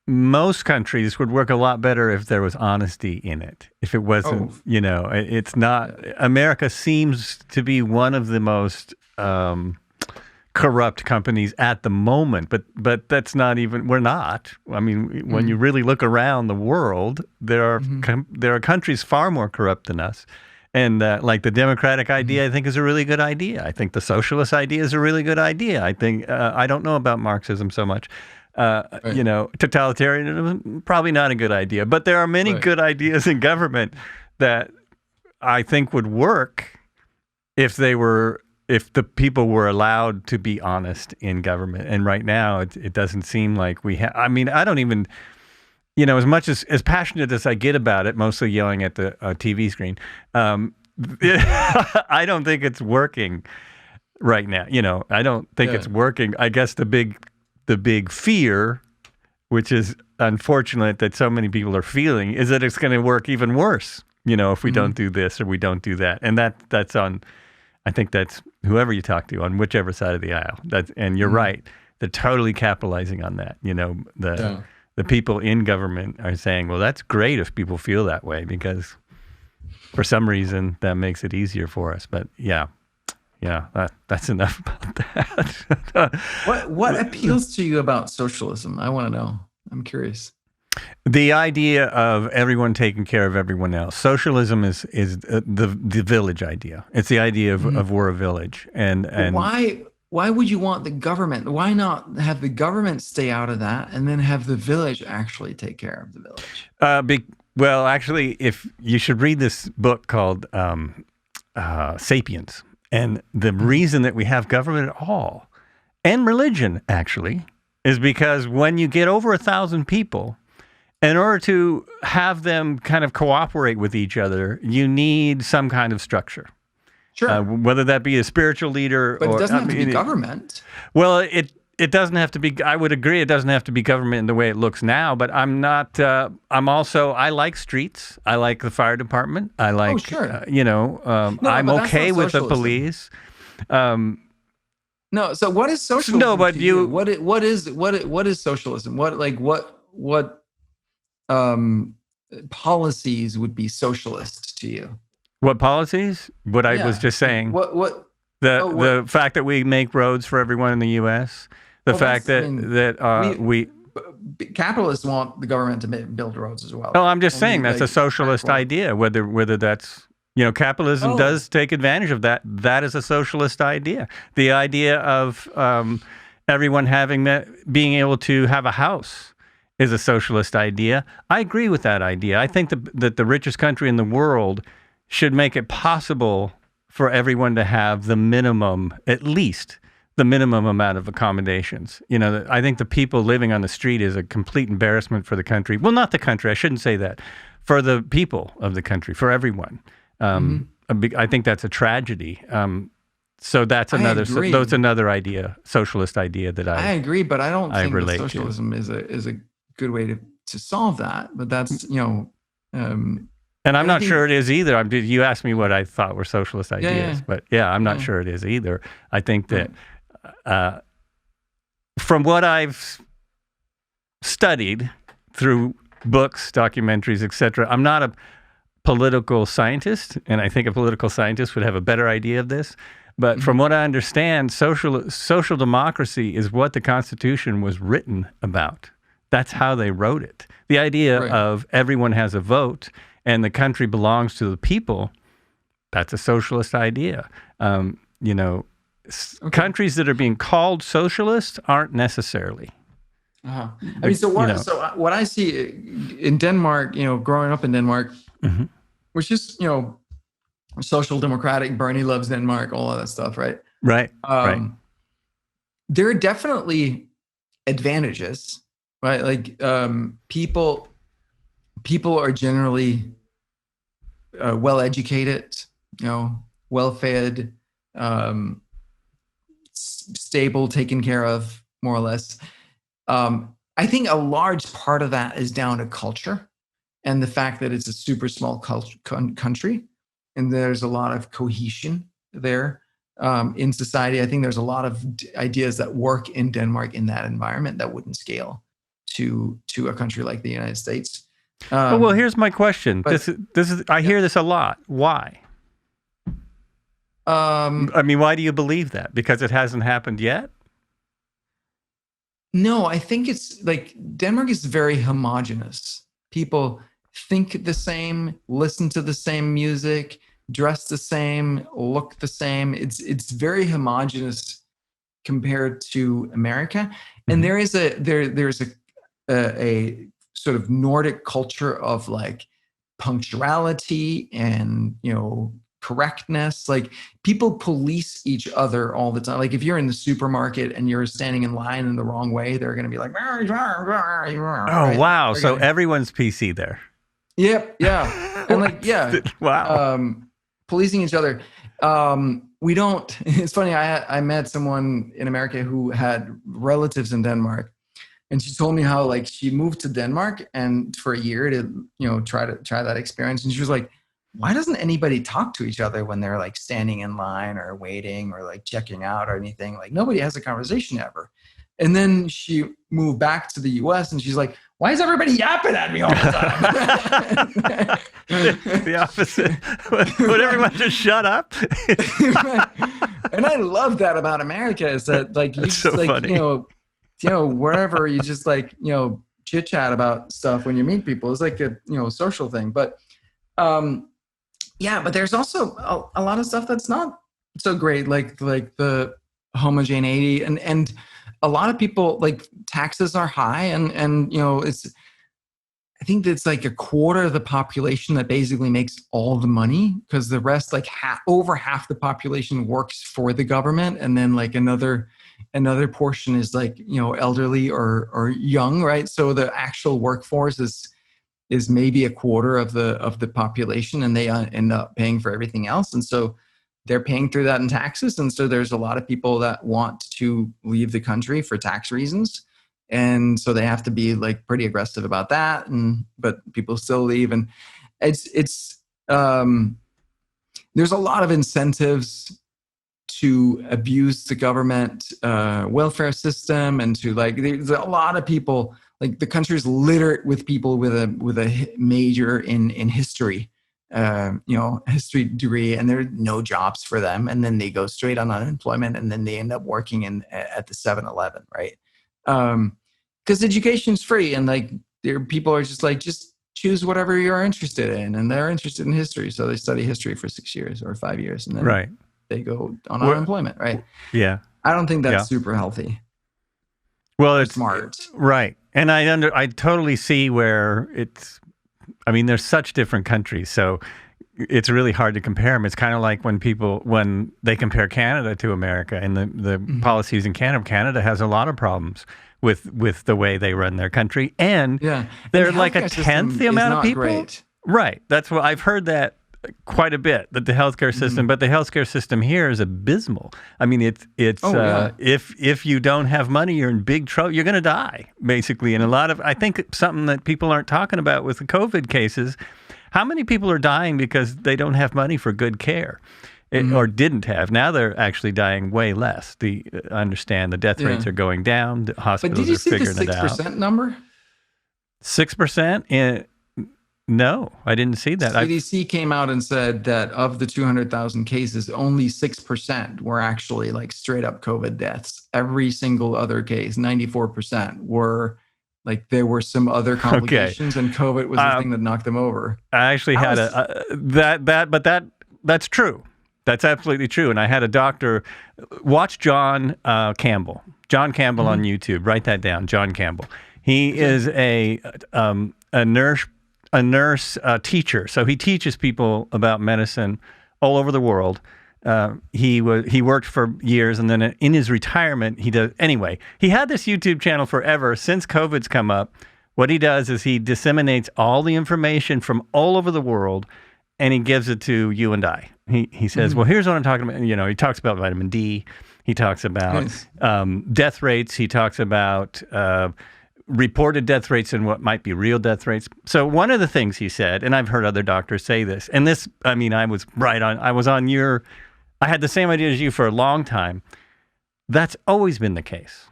most countries would work a lot better if there was honesty in it. If it wasn't, it's not. America seems to be one of the most corrupt companies at the moment, but that's not even. We're not. I mean, when you really look around the world, there are countries far more corrupt than us. And like the democratic idea, I think is a really good idea. I think the socialist idea is a really good idea. I think I don't know about Marxism so much. Totalitarianism, probably not a good idea. But there are many good ideas in government that I think would work if the people were allowed to be honest in government. And right now, it doesn't seem like we have. I mean, I don't even, as much as passionate as I get about it, mostly yelling at the TV screen, I don't think it's working right now. I don't think it's working. I guess the big fear, which is unfortunate that so many people are feeling, is that it's going to work even worse, if we don't do this or we don't do that. And that's on, I think that's whoever you talk to on whichever side of the aisle. And you're right. They're totally capitalizing on that. The people in government are saying, well, that's great if people feel that way because for some reason that makes it easier for us. But yeah, that's enough about that. What appeals to you about socialism? I want to know. I'm curious. The idea of everyone taking care of everyone else. Socialism is the village idea. It's the idea of we're a village. And why would you want the government? Why not have the government stay out of that and then have the village actually take care of the village? Well, actually, if you should read this book called Sapiens. And the reason that we have government at all, and religion actually, is because when you get over 1,000 people, in order to have them kind of cooperate with each other, you need some kind of structure. Sure. Whether that be a spiritual leader but it doesn't have to be government. Well, it doesn't have to be. I would agree it doesn't have to be government in the way it looks now, but I'm not. I like streets. I like the fire department. I like. Oh, sure. I'm okay with the police. No. So what is socialism? No, but what is socialism? What policies would be socialist to you? What policies? What I was just saying. The fact that we make roads for everyone in the U.S. The fact that we capitalists want the government to build roads as well. Oh, I'm just saying that's a socialist idea. Whether that's capitalism does take advantage of that. That is a socialist idea. The idea of everyone being able to have a house is a socialist idea. I agree with that idea. I think that the richest country in the world should make it possible for everyone to have the minimum, at least the minimum amount of accommodations. I think the people living on the street is a complete embarrassment for the country. Well, not the country. I shouldn't say that. For the people of the country, for everyone. I think that's a tragedy. So that's another idea, socialist idea that I agree, but I don't think that relate socialism is a good way to solve that. But that's and I'm not sure it is either. You asked me what I thought were socialist ideas, but I'm not sure it is either. I think that from what I've studied through books, documentaries, etc., I'm not a political scientist, and I think a political scientist would have a better idea of this. But from what I understand, social democracy is what the Constitution was written about. That's how they wrote it. The idea of everyone has a vote and the country belongs to the people, that's a socialist idea. Countries that are being called socialist aren't necessarily. I mean, so what I see in Denmark, growing up in Denmark, which is, social democratic, Bernie loves Denmark, all of that stuff, right? Right. There are definitely advantages, right? Like people are generally well educated, well fed, stable, taken care of, more or less. I think a large part of that is down to culture and the fact that it's a super small country, and there's a lot of cohesion there in society. I think there's a lot of ideas that work in Denmark in that environment that wouldn't scale to a country like the United States. Well, here's my question. I hear this a lot. Why? Why do you believe that? Because it hasn't happened yet? No, I think it's like Denmark is very homogenous. People think the same, listen to the same music, dress the same, look the same. It's very homogenous compared to America. And there's a sort of Nordic culture of like punctuality and correctness. Like people police each other all the time. Like if you're in the supermarket and you're standing in line in the wrong way, they're going to be like, oh, wow. So everyone's PC there. Yep. Yeah. And like, yeah. Wow. Policing each other. We don't, it's funny. I met someone in America who had relatives in Denmark, and she told me how like she moved to Denmark and for a year to, try that experience. And she was like, why doesn't anybody talk to each other when they're like standing in line or waiting or like checking out or anything? Like nobody has a conversation ever. And then she moved back to the US and she's like, why is everybody yapping at me all the time? The opposite. Would everyone just shut up? And I love that about America is that like, you That's just so like, funny. wherever you just like, chit chat about stuff when you meet people. It's like a, social thing. But but there's also a lot of stuff that's not so great, like the homogeneity and a lot of people like taxes are high and I think it's like a quarter of the population that basically makes all the money because the rest, like over half the population works for the government. And then like another portion is like, elderly or young, right? So the actual workforce is maybe a quarter of the population, and they end up paying for everything else. And so they're paying through that in taxes. And so there's a lot of people that want to leave the country for tax reasons. And so they have to be like pretty aggressive about that. But people still leave. And it's there's a lot of incentives to abuse the government welfare system and to like, there's a lot of people, like the country's littered with people with a major in history. History degree, and there are no jobs for them. And then they go straight on unemployment, and then they end up working at the 7-Eleven, right? Because education's free, and like people are just like, just choose whatever you're interested in, and they're interested in history, so they study history for 6 years or 5 years, and then they go on unemployment, right? Yeah, I don't think that's super healthy. Well, it's smart, right? And I totally see where it's. I mean, there's such different countries. So it's really hard to compare them. It's kind of like when they compare Canada to America and the policies in Canada. Canada has a lot of problems with the way they run their country, and they're like a tenth the amount of people. Great. Right. That's what I've heard that quite a bit. That the healthcare system, but the healthcare system here is abysmal. I mean, it's if you don't have money, you're in big trouble. You're going to die basically. And I think something that people aren't talking about with the COVID cases. How many people are dying because they don't have money for good care, or didn't have? Now they're actually dying way less. I understand the death rates are going down. The hospitals are figuring it out. But did you see the 6% number? 6%? No, I didn't see that. CDC came out and said that of the 200,000 cases, only 6% were actually like straight up COVID deaths. Every single other case, 94%, were like there were some other complications, and COVID was the thing that knocked them over. I actually had that's true. That's absolutely true. And I had a doctor watch John Campbell. John Campbell on YouTube. Write that down. John Campbell. He is a nurse teacher. So he teaches people about medicine all over the world. He worked for years, and then in his retirement, he had this YouTube channel forever. Since COVID's come up, what he does is he disseminates all the information from all over the world, and he gives it to you and I. He says, well, here's what I'm talking about. You know, he talks about vitamin D. He talks about death rates. He talks about reported death rates and what might be real death rates. So one of the things he said, and I've heard other doctors say this, and this, I mean, I was I had the same idea as you for a long time. That's always been the case.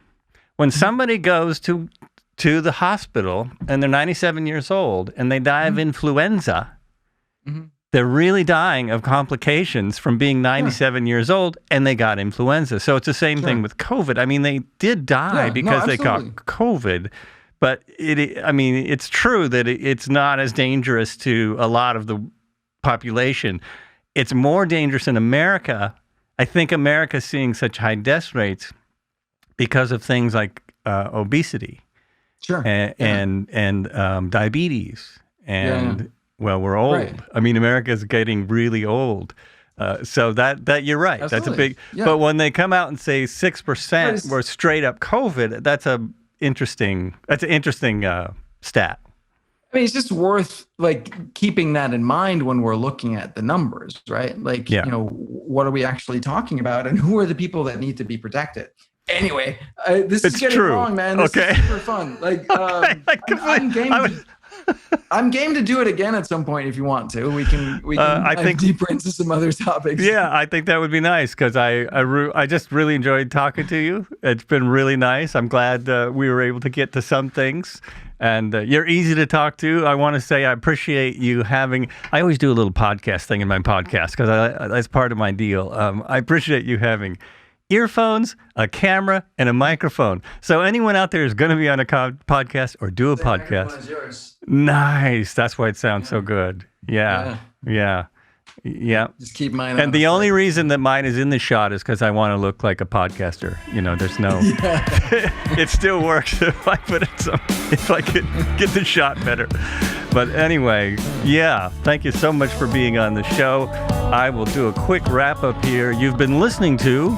When somebody goes to the hospital and they're 97 years old and they die of influenza, they're really dying of complications from being 97 years old, and they got influenza. So it's the same thing with COVID. I mean, they did die because they got COVID, but it's true that it's not as dangerous to a lot of the population. It's more dangerous in America. I think America's seeing such high death rates because of things like obesity, and diabetes, and well, we're old. Right. I mean, America's getting really old. So that you're right. Absolutely. That's a big. Yeah. But when they come out and say 6% were straight up COVID, that's an interesting stat. I mean, it's just worth like keeping that in mind when we're looking at the numbers, right? Like, you know, what are we actually talking about, and who are the people that need to be protected? Anyway, this is getting long, man. This is super fun. Like, I'm game to do it again at some point if you want to. We can dive deeper into some other topics. Yeah, I think that would be nice because I just really enjoyed talking to you. It's been really nice. I'm glad we were able to get to some things. And you're easy to talk to. I want to say I appreciate you having. I always do a little podcast thing in my podcast because that's part of my deal. I appreciate you having earphones, a camera, and a microphone. So anyone out there is going to be on a podcast or do a podcast. Is yours. Nice. That's why it sounds so good. Yeah. Just keep mine. And the only reason that mine is in the shot is because I want to look like a podcaster. You know, there's no. It still works if I put it if I could get the shot better. But anyway, thank you so much for being on the show. I will do a quick wrap up here. You've been listening to.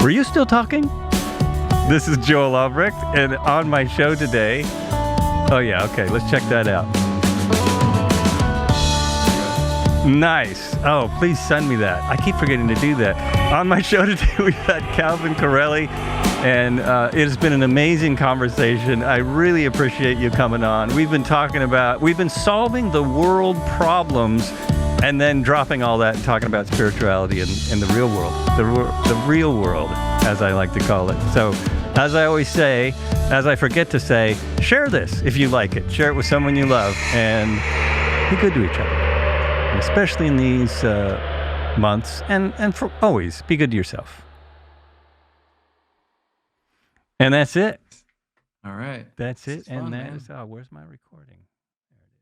Were you still talking? This is Joel Albrecht, and on my show today. Oh yeah, okay. Let's check that out. Nice. Oh, please send me that. I keep forgetting to do that. On my show today, we had Calvin Corelli, and it has been an amazing conversation. I really appreciate you coming on. We've been solving the world problems and then dropping all that and talking about spirituality and the real world, the real world, as I like to call it. So, as I always say, as I forget to say, share this if you like it. Share it with someone you love, and be good to each other. Especially in these months, and for always, be good to yourself. And that's it. All right. That's it. And that is, where's my recording?